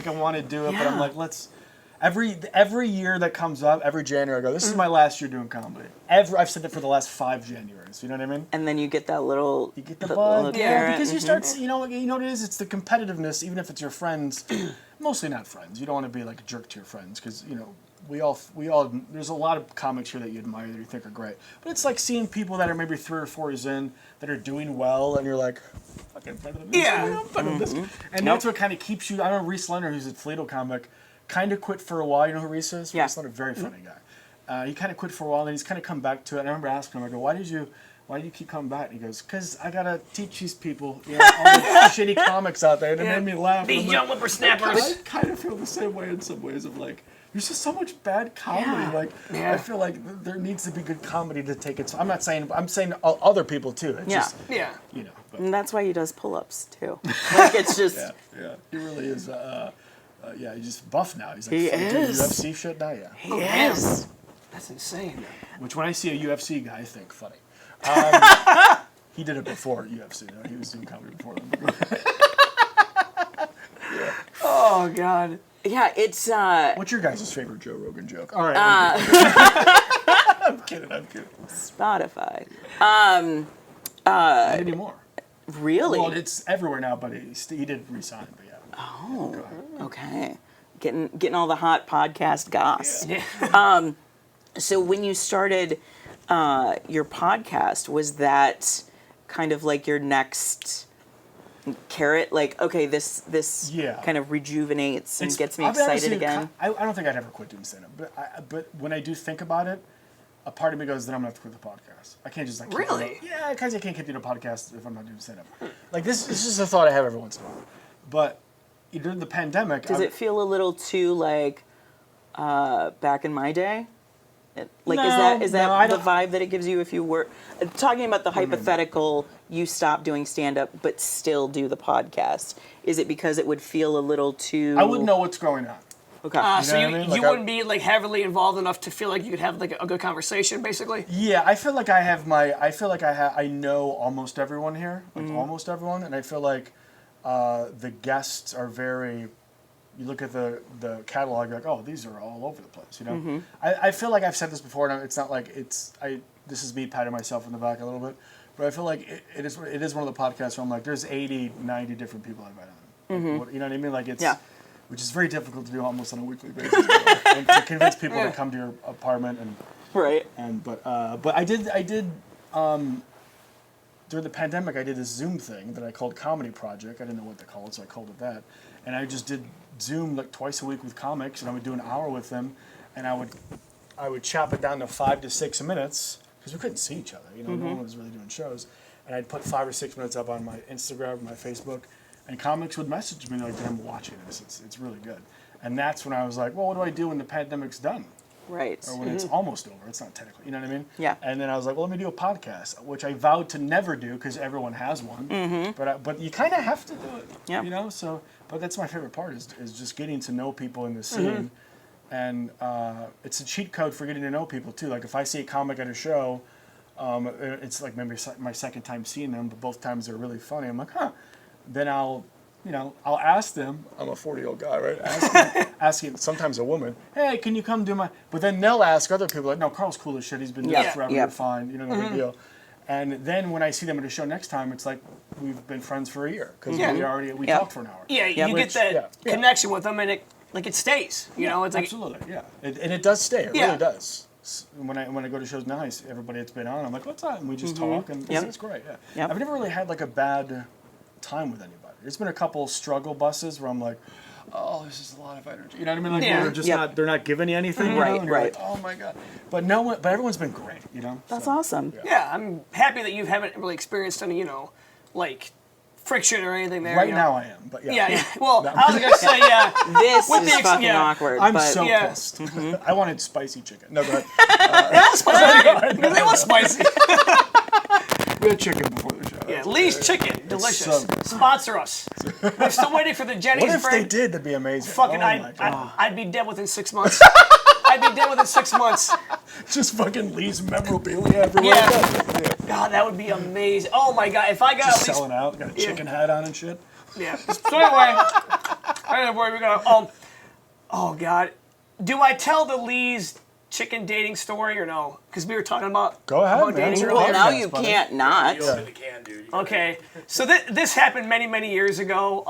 can want to do it, but I'm like, let's. Every year that comes up, every January, I go, this is my last year doing comedy. I've said that for the last 5 Januaries. You know what I mean? And then you get that little... You get the bug. Because you start... You know what it is? It's the competitiveness, even if it's your friends. Mostly not friends. You don't want to be like a jerk to your friends because, we all... There's a lot of comics here that you admire that you think are great. But it's like seeing people that are maybe 3 or 4 years in that are doing well and you're like, fucking better than this. Yeah. Better than this. And that's what kind of keeps you... I know Reese Leonard, who's a Toledo comic, kind of quit for a while. You know who Reese is? Yeah. Reese Leonard, very funny guy. He kind of quit for a while, and he's kind of come back to it. And I remember asking him, I go, why do you keep coming back? And he goes, because I got to teach these people, all the shitty comics out there. And it made me laugh. These young whippersnappers. I kind of feel the same way in some ways of like, there's just so much bad comedy. I feel like there needs to be good comedy to take it. I'm saying other people too. It's just, But. And that's why he does pull-ups too. Like it's just. Yeah. He really is. He's just buff now. He's like he is. UFC shit now. Yeah. He is. That's insane. Which when I see a UFC guy, I think funny. He did it before UFC. He was doing comedy before them. Oh God. Yeah, it's. What's your guys' favorite Joe Rogan joke? All right. I'm kidding. Spotify. Not anymore. Really? Well, it's everywhere now, but he did resign. But yeah. Oh. Okay. Getting all the hot podcast goss. Yeah. So when you started your podcast, was that kind of like your next carrot? Like, okay, this Yeah. kind of rejuvenates and gets me I'll be honest excited with you, again. I don't think I'd ever quit doing stand-up, but when I do think about it, a part of me goes, then I'm gonna have to quit the podcast. I can't just like keep Really? doing it. Yeah, because I can't keep doing a podcast if I'm not doing stand-up. Like this is just a thought I have every once in a while. But during the pandemic, Does it feel a little too like back in my day? Like, No, is no, that I the don't- vibe that it gives you if you were talking about the hypothetical? You stop doing stand up but still do the podcast. Is it because it would feel a little too? I wouldn't know what's going on. Okay. So know you, what I mean? you Like, wouldn't be like heavily involved enough to feel like you could have like a good conversation, basically. Yeah, I feel like I know almost everyone here, like almost everyone, and I feel like the guests are very. You look at the catalog, you're like, oh, these are all over the place, you know. I feel like I've said this before, and it's not like this is me patting myself in the back a little bit, but I feel like it is one of the podcasts where I'm like, there's 80, 90 different people I've met on. Like, you know what I mean? Like it's. Yeah. Which is very difficult to do almost on a weekly basis, and to convince people to come to your apartment and. Right. But I did during the pandemic I did this Zoom thing that I called Comedy Project. I didn't know what to call it, so I called it that. And I just did Zoom like twice a week with comics, and I would do an hour with them, and I would chop it down to 5 to 6 minutes because we couldn't see each other. You know, no one was really doing shows, and I'd put 5 or 6 minutes up on my Instagram, my Facebook, and comics would message me like, "I'm watching this. It's really good." And that's when I was like, "Well, what do I do when the pandemic's done?" Right. Or when it's almost over. It's not technically, you know what I mean? Yeah. And then I was like, well, let me do a podcast, which I vowed to never do because everyone has one. But you kind of have to do it. Yeah. You know. So, but that's my favorite part is just getting to know people in the scene, and it's a cheat code for getting to know people too. Like if I see a comic at a show, it's like maybe my second time seeing them, but both times they're really funny. I'm like, huh. Then I'll ask them. I'm a 40-year-old guy, right? Asking sometimes a woman, hey, can you come do my? But then they'll ask other people, like, no, Carl's cool as shit. He's been doing it forever. You're fine. You know, no big deal. And then when I see them at a show next time, it's like we've been friends for a year because we talked for an hour. Yeah, you get that connection with them, and it stays. You know, it's like Absolutely, yeah. And it does stay. It Yeah. really does. When I go to shows now, everybody that's been on, I'm like, what's up? And we just talk, and it's great. Yeah. Yep. I've never really had like a bad time with anybody. There's been a couple struggle buses where I'm like, oh, this is a lot of energy. You know what I mean? Like Yeah. they're just they're not giving you anything. You Right, know? And you're right. like, oh my god. But but everyone's been great. You know. That's So, awesome. yeah, I'm happy that you haven't really experienced any, like friction or anything there. Right you know? now I am, but yeah. Yeah. Well, I was gonna say This With is the ex- fucking yeah. awkward. I'm but so Yeah. pissed. I wanted spicy chicken. No, go ahead. because it was spicy. We had chicken before the show. Yeah, Lee's Chicken, delicious. so good. Sponsor us. We're still waiting for the Jenny's What if bread. they did? That'd be amazing. Fucking, oh my god. I'd be dead within 6 months. I'd be dead within 6 months. Just fucking Lee's memorabilia everywhere. Yeah. God, that would be amazing. Oh my God, if I got Just at least, selling out. Got a chicken hat on and shit. yeah. So anyway, we got oh God, do I tell the Lee's Chicken dating story or no? Because we were talking about Go ahead, about man. dating Well, well, earlier. now Yes, you buddy. can't not. You open the can, dude. Okay, so this happened many years ago.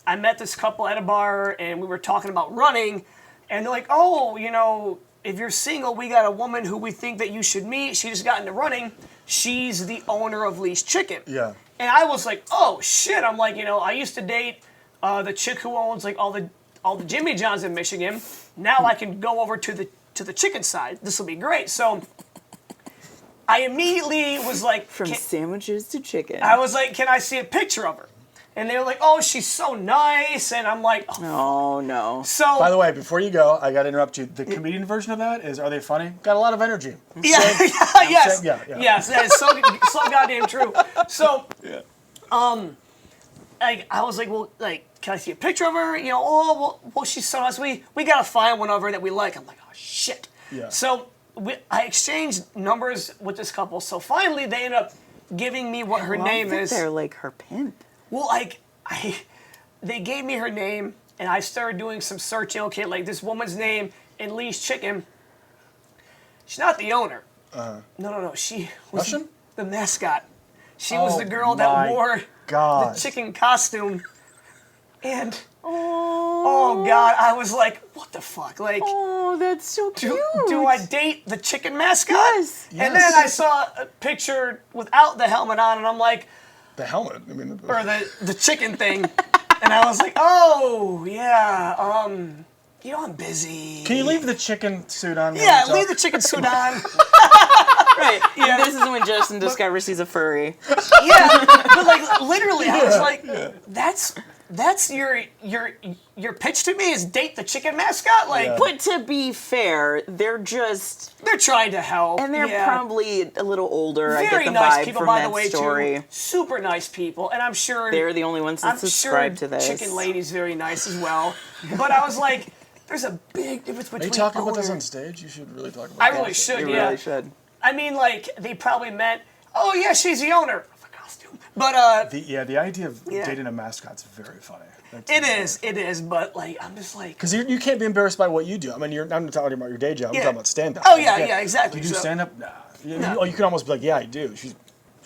I met this couple at a bar, and we were talking about running, and they're like, "Oh, if you're single, we got a woman who we think that you should meet. She just got into running. She's the owner of Lee's Chicken." Yeah. And I was like, "Oh shit!" I'm like, I used to date the chick who owns like all the Jimmy John's in Michigan. Now I can go over to the chicken side. This will be great. So I immediately was like, From sandwiches to chicken. I was like, can I see a picture of her? And they were like, oh, she's so nice. And I'm like, oh. Oh, no. So, By the way, before you go, I got to interrupt you. The comedian version of that is, are they funny? Got a lot of energy. yeah, yes, yeah. yes, that is so goddamn true. So, Yeah. like, I was like, well, like, can I see a picture of her? Oh, well, she's so nice. We got to find one of her that we like. I'm like, oh, shit. Yeah. So, I exchanged numbers with this couple. So, finally, they ended up giving me what her Well, I name think is. they're like her pimp. Well, they gave me her name, and I started doing some searching. Okay, like this woman's name in Lee's Chicken. She's not the owner. No. She was Russian? the mascot. She was Oh the girl my that wore God. the chicken costume. And oh God, I was like, what the fuck? Like, Oh, that's so cute. do I date the chicken mascot? Yes. And then I saw a picture without the helmet on, and I'm like, The helmet. I mean, or the chicken thing, and I was like, oh yeah, I'm busy. Can you leave the chicken suit on? Yeah, leave the chicken suit on. Right. Yeah. This is when Justin discovers he's a furry. Yeah, but like literally, I was like, that's your pitch to me is date the chicken mascot. Like, But to be fair, they're trying to help, and they're yeah. probably a little older. I Very get the nice vibe people, from by that the way, story. too. Super nice people, and I'm sure They're the only ones that I'm subscribe sure to this. Chicken Lady's very nice as well. But I was like, there's a big difference between. Are you talking about this older- on stage? You should really talk about I that. really should, You yeah. really should. I mean, like, they probably meant, oh yeah, she's the owner of a costume. But The idea of dating a mascot's very funny. it is. But like, I'm just like, Because you can't be embarrassed by what you do. I mean, I'm not talking about your day job. I'm Yeah. talking about stand-up. Oh, yeah, exactly. You do So- stand-up? Nah. You can almost be like, yeah, I do. She's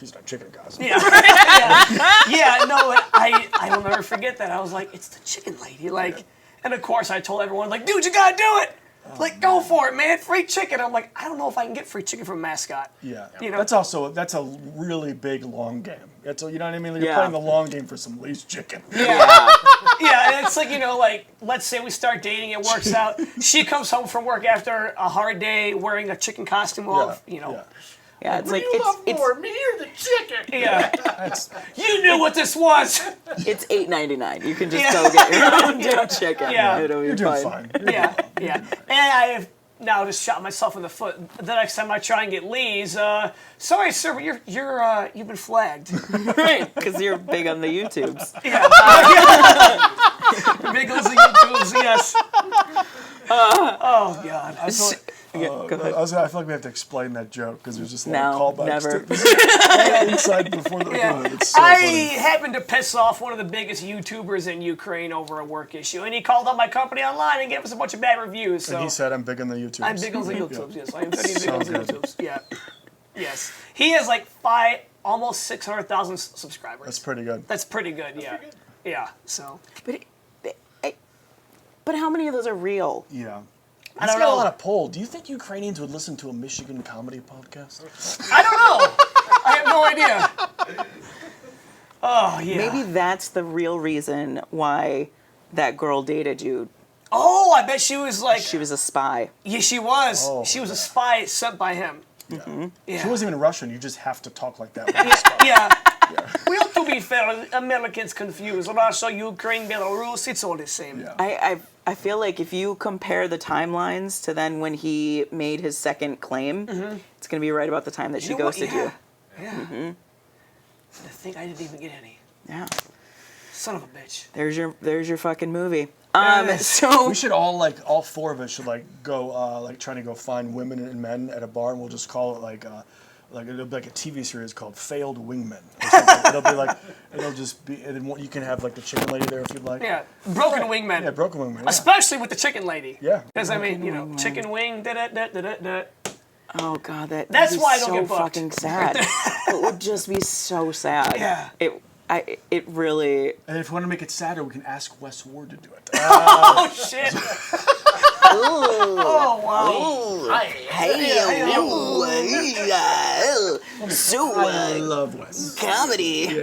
in a chicken costume. yeah, yeah. No, I will never forget that. I was like, it's the chicken lady, like, and of course I told everyone, like, dude, you gotta do it. Like, go for it, man. Free chicken. I'm like, I don't know if I can get free chicken from a mascot. Yeah. You know? That's a really big long game. You know what I mean? Like, you're Yeah. playing the long game for some least chicken. Yeah. Yeah, and it's like, like, let's say we start dating, it works out. She comes home from work after a hard day wearing a chicken costume off, Yeah. Yeah, it's like You love it's more, me or the chicken? Yeah. That's, You knew what this was. it's $8.99. You can just Yeah. go get your own damn chicken. Yeah. It'll be you're doing fine. Yeah, yeah. And I have now just shot myself in the foot. The next time I try and get Lee's, sorry, sir, but you've been flagged. Right, because you're big on the YouTubes. Yeah. Big Lizzy YouTubes, yes. Oh God. I thought, Go ahead. I feel like we have to explain that joke because there's just a lot No, of callbacks. never. To inside before the yeah. It's so I funny. happened to piss off one of the biggest YouTubers in Ukraine over a work issue, and he called out my company online and gave us a bunch of bad reviews. So And he said, I'm big on the YouTube. I'm big on the YouTubes. Yes, I am very big So on the good. YouTubes. Yeah. Yes. He has like almost 600,000 subscribers. That's pretty good. That's pretty good. Yeah. Yeah. So. But how many of those are real? Yeah. I He's don't got know. a lot of pull. Do you think Ukrainians would listen to a Michigan comedy podcast? I don't know. I have no idea. Oh yeah. Maybe that's the real reason why that girl dated you. Oh, I bet she was like. She was a spy. Yeah, she was. Oh, She was a spy sent by him. Yeah. She wasn't even Russian. You just have to talk like that. When you speak. Yeah. Well, to be fair, Americans confuse Russia, Ukraine, Belarus. It's all the same. Yeah. I feel like if you compare the timelines to then when he made his second claim, it's going to be right about the time that she You know what? ghosted you. Yeah. I think I didn't even get any. Yeah. Son of a bitch. There's your fucking movie. Yes. So We should all four of us should go trying to go find women and men at a bar, and we'll just call it like it'll be like a TV series called Failed Wingmen. Or something. it'll just be, and then you can have like the chicken lady there if you'd like. Yeah. Broken wingman. Yeah, broken wingmen. Yeah. Especially with the chicken lady. Yeah. Because I mean, chicken wing. Da-da-da-da-da. oh god, That's that'd be why I don't so get booked. fucking sad. It would just be so sad. Yeah. It really. And if we want to make it sadder, we can ask Wes Ward to do it. Oh shit. Oh wow. I love Wes. Comedy.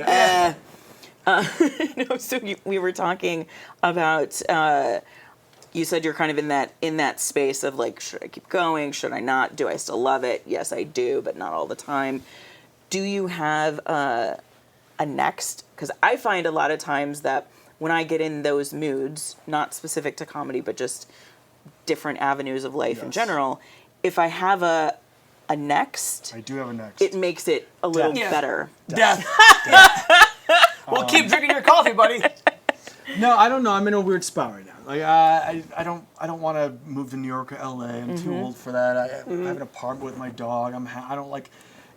No, so we were talking about. You said you're kind of in that space of like, should I keep going? Should I not? Do I still love it? Yes, I do, but not all the time. Do you have a next? Because I find a lot of times that when I get in those moods, not specific to comedy, but just different avenues of life in Yes. general, if I have a next, I do have a next. it makes it a little Yeah. better. Death. Well, keep drinking your coffee, buddy. No, I don't know. I'm in a weird spot right now. Like I don't want to move to New York or LA. I'm too old for that. I have an apartment with my dog. I don't like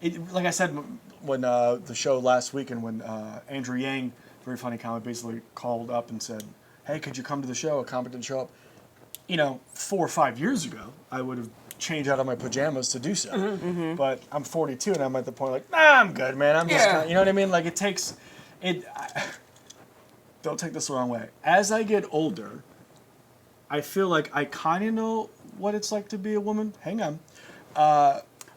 it. Like I said when the show last weekend when Andrew Yang, very funny comic, basically called up and said, "Hey, could you come to the show?" A comic didn't show up. 4 or 5 years ago, I would have changed out of my pajamas to do so. But I'm 42 and I'm at the point like, I'm good, man. I'm just, Yeah. you know what I mean? Like it takes it. don't take this the wrong way. As I get older, I feel like I kind of know what it's like to be a woman. Hang on.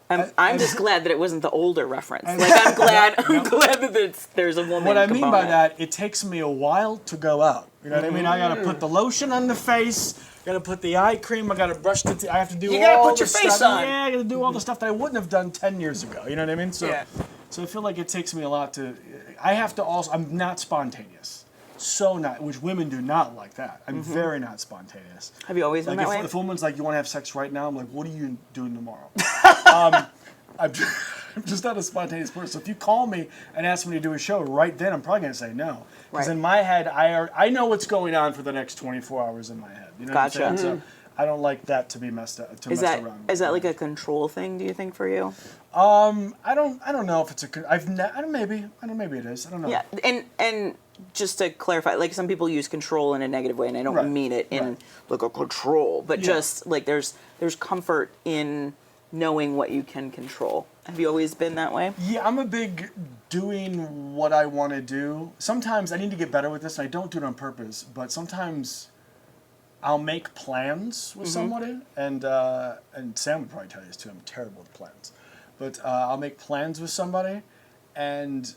I'm just glad that it wasn't the older reference. Like I'm glad that there's a woman. What I mean by component. that, it takes me a while to go out. You know what I mean? I gotta put the lotion on the face. Gotta put the eye cream. I gotta brush the teeth. I have to do. You gotta all put your the face stuff. on. Yeah, I gotta do all the stuff that I wouldn't have done 10 years ago. You know what I mean? So, Yeah. so I feel like it takes me a lot to. I have to also. I'm not spontaneous. So not, which women do not like that. I'm very not spontaneous. Have you always been Like that way? if a woman's like, you want to have sex right now, I'm like, what are you doing tomorrow? I'm just not a spontaneous person. So if you call me and ask me to do a show right then, I'm probably going to say no. Because Right. in my head, I know what's going on for the next 24 hours in my head. You know Gotcha. what I'm saying? So I don't like that to be messed up. Is that like a control thing? Do you think for you? I don't know if it's I don't maybe it is. I don't know. Yeah, and just to clarify, like some people use control in a negative way, and I don't Right. mean it in Right. like a control, but Yeah. just like there's comfort in knowing what you can control. Have you always been that way? Yeah, I'm a big doing what I want to do. Sometimes I need to get better with this, and I don't do it on purpose, but sometimes I'll make plans with somebody, and Sam would probably tell you this too, I'm terrible with plans. But I'll make plans with somebody, and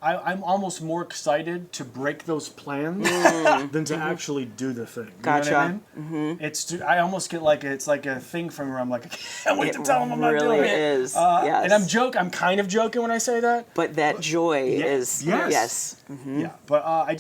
I'm almost more excited to break those plans than to actually do the thing. You Gotcha. know what I mean? I almost get like it's like a thing from where I'm like, I can't wait to tell them I'm not doing really it. is. Yes. And I'm kind of joking when I say that. But that joy is yes. Yeah, but I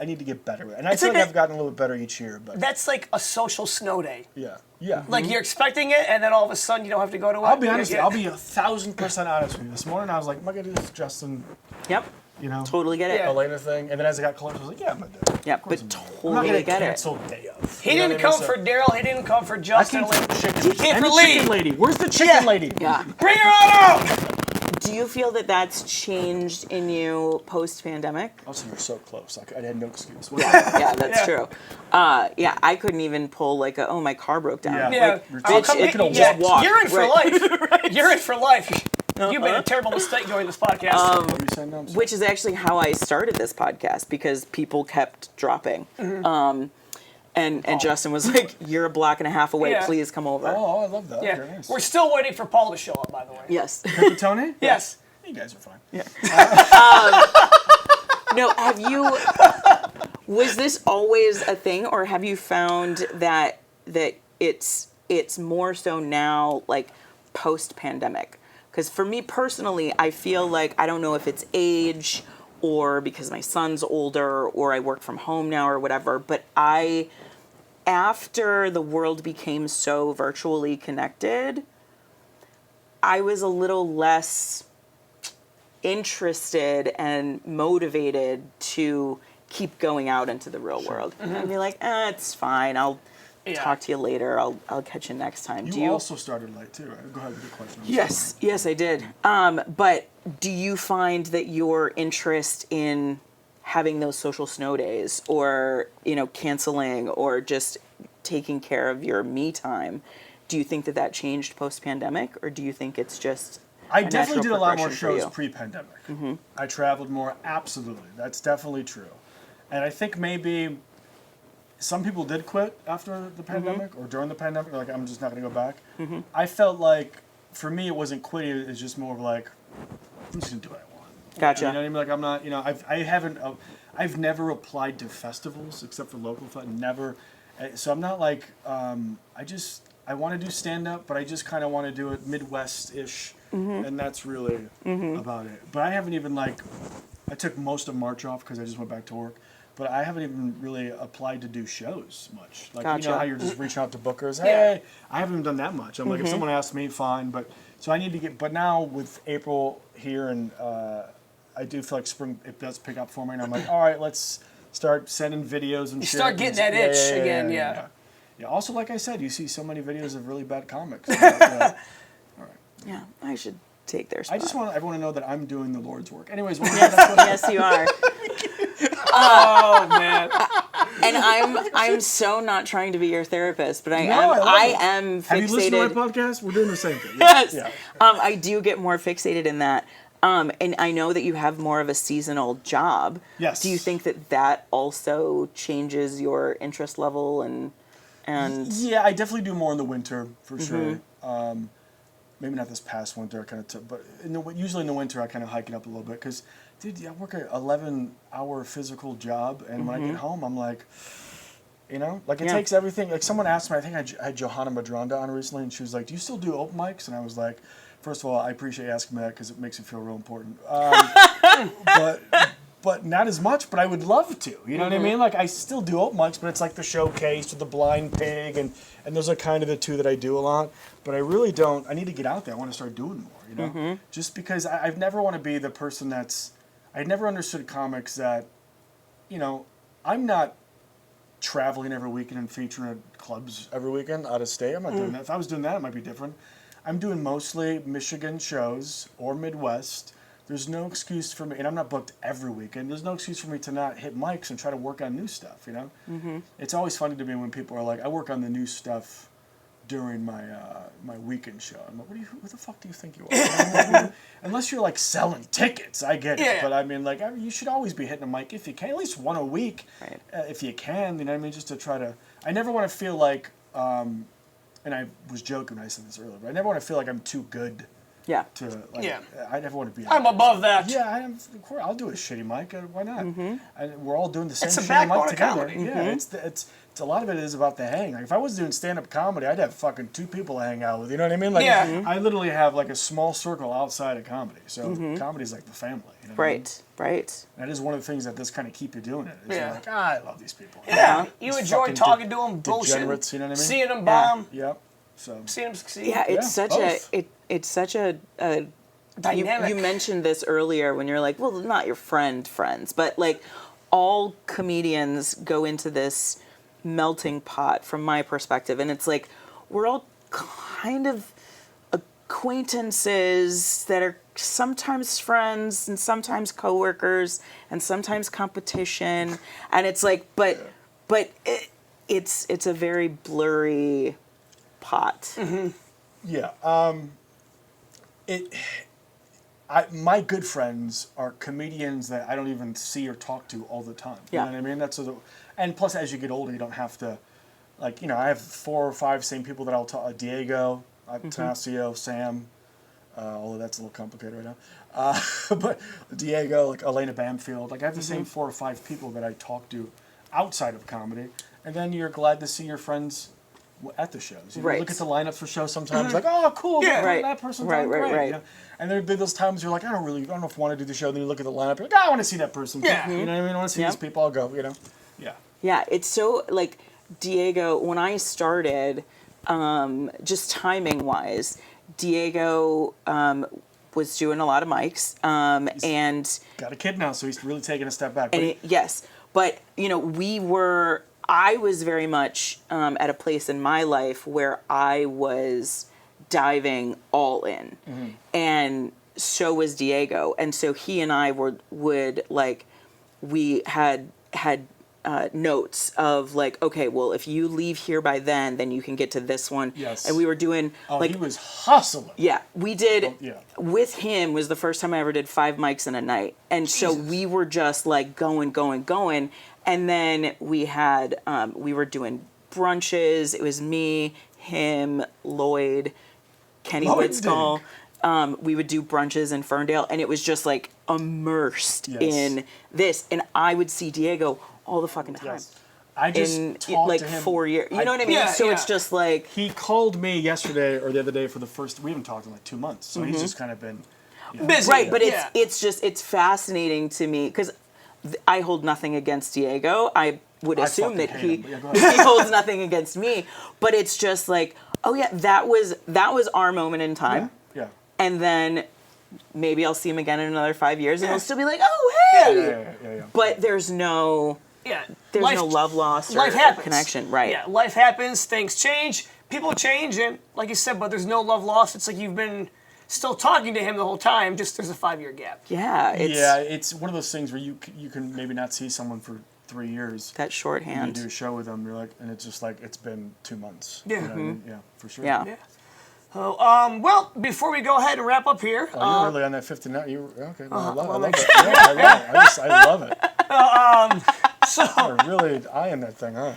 need to get better with it. And I feel like like a- I've gotten a little bit better each year. But That's like a social snow day. yeah. Like you're expecting it, and then all of a sudden you don't have to go to it. I'll be honest. Yeah. I'll be 1,000% honest with you. This morning I was like, am I gonna do this Justin? Yep. You know, Totally get it. Yeah. Elena thing. And then as I got closer, I was like, yeah, I'm gonna do it. Yeah, Of course but I'm not. totally I'm not gonna get it. cancel day of. He You know didn't what I come mean? for Daryl. He didn't come for I Justin. came for the chicken. He came and for the Lee. chicken lady. Where's the chicken Yeah. lady? Yeah. Bring her on out. Do you feel that that's changed in you post-pandemic? Also, you're so close. I had no excuse. Yeah, that's Yeah. true. Yeah, I couldn't even pull like my car broke down. Yeah. Yeah. Like, I'll bitch, come it get could you. have Yeah. just walked. You're in for Right. life. You're in for life. You made a terrible mistake joining this podcast. What were you saying? No, I'm sorry. Which is actually how I started this podcast because people kept dropping. And Justin was like, "You're a block and a half away. Yeah. Please come over." Oh, I love that. yeah. Very nice. We're still waiting for Paul to show up, by the way. Yes. Tony? Yes. You guys are fine. No, have you? Was this always a thing, or have you found that it's more so now, like post-pandemic? Because for me personally, I feel like I don't know if it's age or because my son's older or I work from home now or whatever, but after the world became so virtually connected, I was a little less interested and motivated to keep going out into the real world. I'd be like, it's fine. I'll talk to you later. I'll catch you next time. You also started late too, right? Go ahead with your question. Yes, I did. But do you find that your interest in having those social snow days or, canceling or just taking care of your me time, do you think that changed post-pandemic, or do you think it's just I definitely did a lot more progression for shows you? pre-pandemic. I traveled more, absolutely. That's definitely true. And I think maybe some people did quit after the pandemic or during the pandemic. They're like, I'm just not going to go back. I felt like, for me, it wasn't quitting. It's just more of like, I'm just going to do what I want. Gotcha. You know what I mean? Like, I'm not, I've never applied to festivals except for local never. So I'm not like, I want to do stand-up, but I just kind of want to do it Midwest-ish. And that's really about it. But I haven't even I took most of March off because I just went back to work. But I haven't even really applied to do shows much. Like, you know how you're just reaching out to bookers? Hey, I haven't even done that much. I'm like, if someone asks me, fine. But so I need to get, but now with April here and I do feel like spring, it does pick up for me. And I'm like, all right, let's start sending videos and shit. Start getting that itch again, yeah. Yeah, also, like I said, you see so many videos of really bad comics. Yeah, I should take their spot. I just want everyone to know that I'm doing the Lord's work. Anyways, Yes, you are. Oh man. And I'm so not trying to be your therapist, but I am fixated. have you listened to my podcast? We're doing the same thing. Yes. Yeah. I do get more fixated in that. And I know that you have more of a seasonal job. Yes. Do you think that also changes your interest level and? Yeah, I definitely do more in the winter for sure. Maybe not this past winter, I kind of but usually in the winter I kind of hike it up a little bit because, dude, I work an 11-hour physical job, and when I get home, I'm like, like it takes everything. Like someone asked me, I think I had Johanna Madronda on recently, and she was like, "Do you still do open mics?" And I was like, first of all, I appreciate you asking me that because it makes me feel real important. But not as much, but I would love to. You know what I mean? Like, I still do open mics, but it's like the Showcase or the Blind Pig, and those are kind of the two that I do a lot. But I really don't. I need to get out there. I want to start doing more, Just because I've never want to be the person that's... I never understood comics that, I'm not traveling every weekend and featuring at clubs every weekend out of state. I'm not doing that. If I was doing that, it might be different. I'm doing mostly Michigan shows or Midwest. There's no excuse for me, and I'm not booked every weekend. There's no excuse for me to not hit mics and try to work on new stuff, It's always funny to me when people are like, I work on the new stuff during my my weekend show. I'm like, who the fuck do you think you are? Unless you're like selling tickets, I get it. But I mean, like, you should always be hitting a mic if you can, at least one a week, if you can, you know what I mean? Just to try to, I never want to feel like, and I was joking when I said this earlier, but I never want to feel like I'm too good. Yeah. I never want to be. I'm above that. Yeah, of course, I'll do a shitty mic. Why not? And we're all doing the same It's a shitty backbone mic of together. comedy. Yeah, it's a lot of it is about the hang. Like if I was doing stand-up comedy, I'd have fucking 2 people to hang out with. You know what I mean? Like I literally have like a small circle outside of comedy. So comedy's like the family. You know what I mean? Right. That is one of the things that does kind of keep you doing it. You're like, I love these people. Yeah. You These enjoy fucking talking to them, bullshitting, degenerates, you know what I mean? seeing them bomb, Yep. So seeing them succeed. Yeah, it's such a dynamic. You mentioned this earlier when you're like, well, not your friends, but like all comedians go into this melting pot from my perspective, and it's like we're all kind of acquaintances that are sometimes friends and sometimes coworkers and sometimes competition, and it's like, but it's a very blurry pot. Yeah. My good friends are comedians that I don't even see or talk to all the time. You know what I mean? And plus, as you get older, you don't have to, like, I have 4 or 5 same people that I'll talk. Diego, Tanasio, Sam, although that's a little complicated right now. But Diego, like Elena Bamfield, like I have the same 4 or 5 people that I talk to outside of comedy, and then you're glad to see your friends at the shows. You look at the lineups for shows sometimes, like, oh, cool, that person's doing great. And there'd be those times you're like, I don't know if I want to do the show. Then you look at the lineup, you're like, I want to see that person. Yeah. You know what I mean? I want to see these people. I'll go. Yeah. Yeah, it's so, like, Diego, when I started, just timing wise, Diego was doing a lot of mics, and got a kid now, so he's really taking a step back. Yes, but I was very much at a place in my life where I was diving all in, and so was Diego, and so he and I we had notes of like, okay, well, if you leave here by then you can get to this one. Yes. And we were doing he was hustling. Yeah, we did. With him was the first time I ever did 5 mics in a night, and so we were just like going, and then we had we were doing brunches. It was me, him, Lloyd, Kenny Witzgall. We would do brunches in Ferndale, and it was just like immersed in this, and I would see Diego all the fucking time. I just talked like to him 4 years. You know what I mean? So it's just like he called me yesterday or the other day for the first. We haven't talked in like 2 months, so he's just kind of been busy. Right, but it's fascinating to me because I hold nothing against Diego. I would assume that he holds nothing against me, but it's just like, oh yeah, that was our moment in time. Yeah. And then maybe I'll see him again in another 5 years, and he'll still be like, oh hey. Yeah. But there's no no love lost or connection, right? Yeah, life happens, things change, people change, and like you said, but there's no love lost. It's like you've been still talking to him the whole time, just there's a 5-year gap. Yeah, it's one of those things where you can maybe not see someone for 3 years. That shorthand. You do a show with them, you're like, and it's just like it's been 2 months. Yeah. You know what I mean? Yeah, for sure. Yeah. Well, before we go ahead and wrap up here, You're really on that 59. Okay, no, I love it. Yeah, I love it. I love it. so You're really eyeing that thing, huh?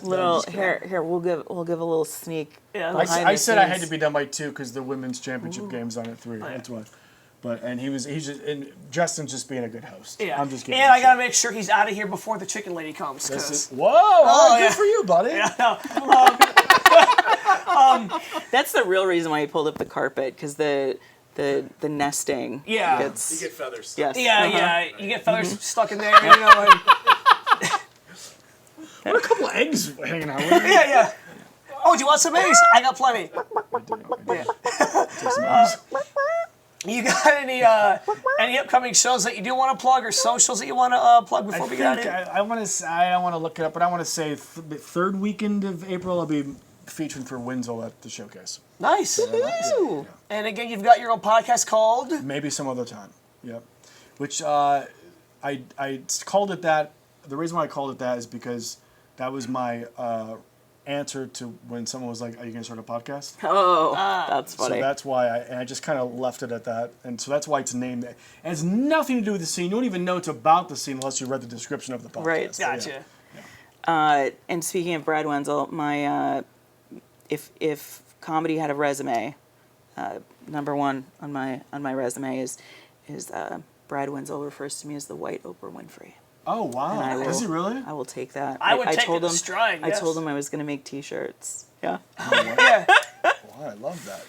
Little here. We'll give a little sneak. yeah, behind I the said I had scenes. to be done by 2 because the women's championship game's on at 3. yeah. That's why. But he's just and Justin's just being a good host. yeah. I'm just kidding. And I gotta make sure he's out of here before the chicken lady comes. This 'cause- is, whoa! all right, yeah. good for you, buddy. That's the real reason why he pulled up the carpet, because the nesting. Yeah. You Gets, get feathers. yes. yeah, you get feathers stuck in there, you know. And, What a couple of eggs hanging out. yeah. Oh, do you want some eggs? I got plenty. You got any upcoming shows that you do want to plug or socials that you want to plug before we get out of here? I want to. I don't want to look it up, but I want to say third weekend of April I'll be featuring for Winslow at the showcase. Nice. Ooh. And again, you've got your own podcast called. Maybe some other time. Yep. Which I called it that. The reason why I called it that is because that was my answer to when someone was like, "Are you going to start a podcast?" Oh, that's So funny. that's why I just kind of left it at that, and so that's why it's named that. It has nothing to do with the scene. You don't even know it's about the scene unless you read the description of the podcast. Right. So, yeah. Gotcha. And speaking of Brad Wenzel, my if comedy had a resume, number one on my resume is Brad Wenzel refers to me as the white Oprah Winfrey. Oh wow! And I Does he will- really? I will take that. I would take told it in him, stride, I yes. told him I was going to make T-shirts. Yeah. Yeah. Wow, I love that.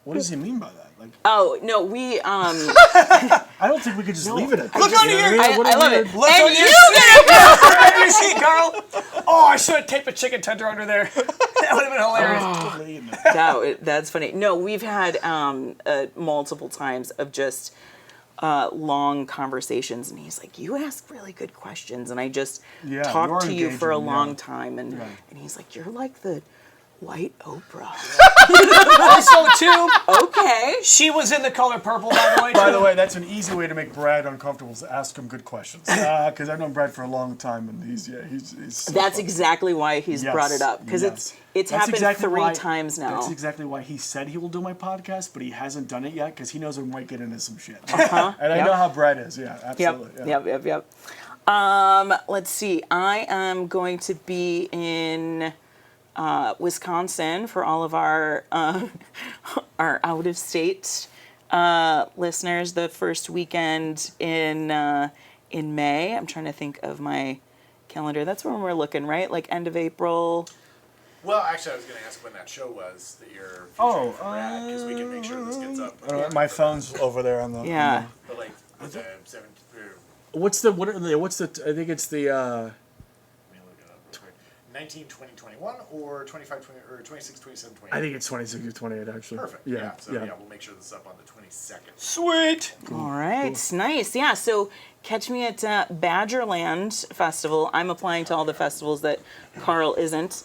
What does he mean by that? Like, Oh no, we I don't think we could just leave it at that. Look under here. I love it. Look And on you your Under your seat, Carl. Oh, I should have taped a chicken tender under there. That would have been hilarious. That's funny. No, we've had multiple times of just long conversations, and he's like, "You ask really good questions," and I just Yeah, talk you're to you for a engaging, long yeah. time, and Yeah. and he's like, "You're like the white Oprah." Also, too, Okay. she was in The Color Purple, by the way. By too. the way, that's an easy way to make Brad uncomfortable is to ask him good questions. Because I've known Brad for a long time, and he's so That's funny. exactly why he's Yes, brought it up, because yes. it's That's happened exactly 3 why- times now. That's exactly why he said he will do my podcast, but he hasn't done it yet because he knows we might get into some shit. Huh? And I Yep. know how Brad is. Yeah, Yep. absolutely. Yeah. Yep. Let's see. I am going to be in Wisconsin for all of our out of state listeners. The first weekend in May. I'm trying to think of my calendar. That's when we're looking, right? Like end of April. Well, actually, I was going to ask when that show was that you're Oh, featuring for Brad, because we can make sure this gets up. My phone's over there on the. Yeah. But like, the 7th, What's the? I think it's the. let me look it up real quick. 19, 20, 21, or 25, 20, or 26, 27, 28? I think it's 26 or 28 actually. Perfect. Yeah. So yeah, we'll make sure this is up on the 22nd. Sweet. All right, nice. Yeah, so catch me at Badgerland Festival. I'm applying to all the festivals that Carl isn't.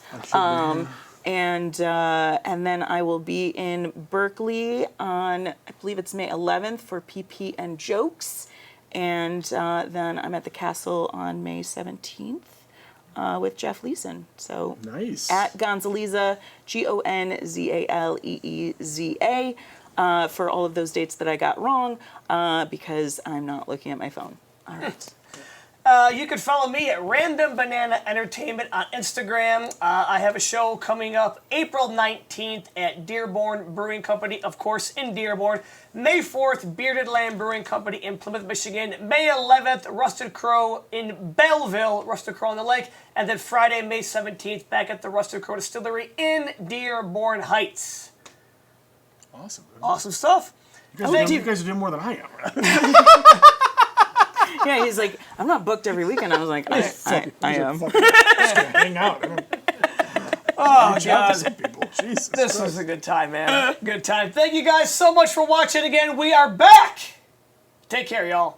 And then I will be in Berkeley on, I believe it's May 11th for PP and Jokes. And then I'm at the Castle on May 17th with Jeff Leeson. So Nice. at Gonzaleza, Gonzaleeza, for all of those dates that I got wrong, because I'm not looking at my phone. All right. You can follow me at Random Banana Entertainment on Instagram. I have a show coming up April 19th at Dearborn Brewing Company, of course, in Dearborn. May 4th, Bearded Lamb Brewing Company in Plymouth, Michigan. May 11th, Rusted Crow in Belleville, Rusted Crow on the Lake. And then Friday, May 17th, back at the Rusted Crow Distillery in Dearborn Heights. Awesome. Awesome stuff. You guys are doing more than I am. Yeah, he's like, I'm not booked every weekend. I was like, I am. Just gonna hang out. Oh, Reach out to God. some people. Jesus. This was a good time, man. Good time. Thank you guys so much for watching again. We are back. Take care, y'all.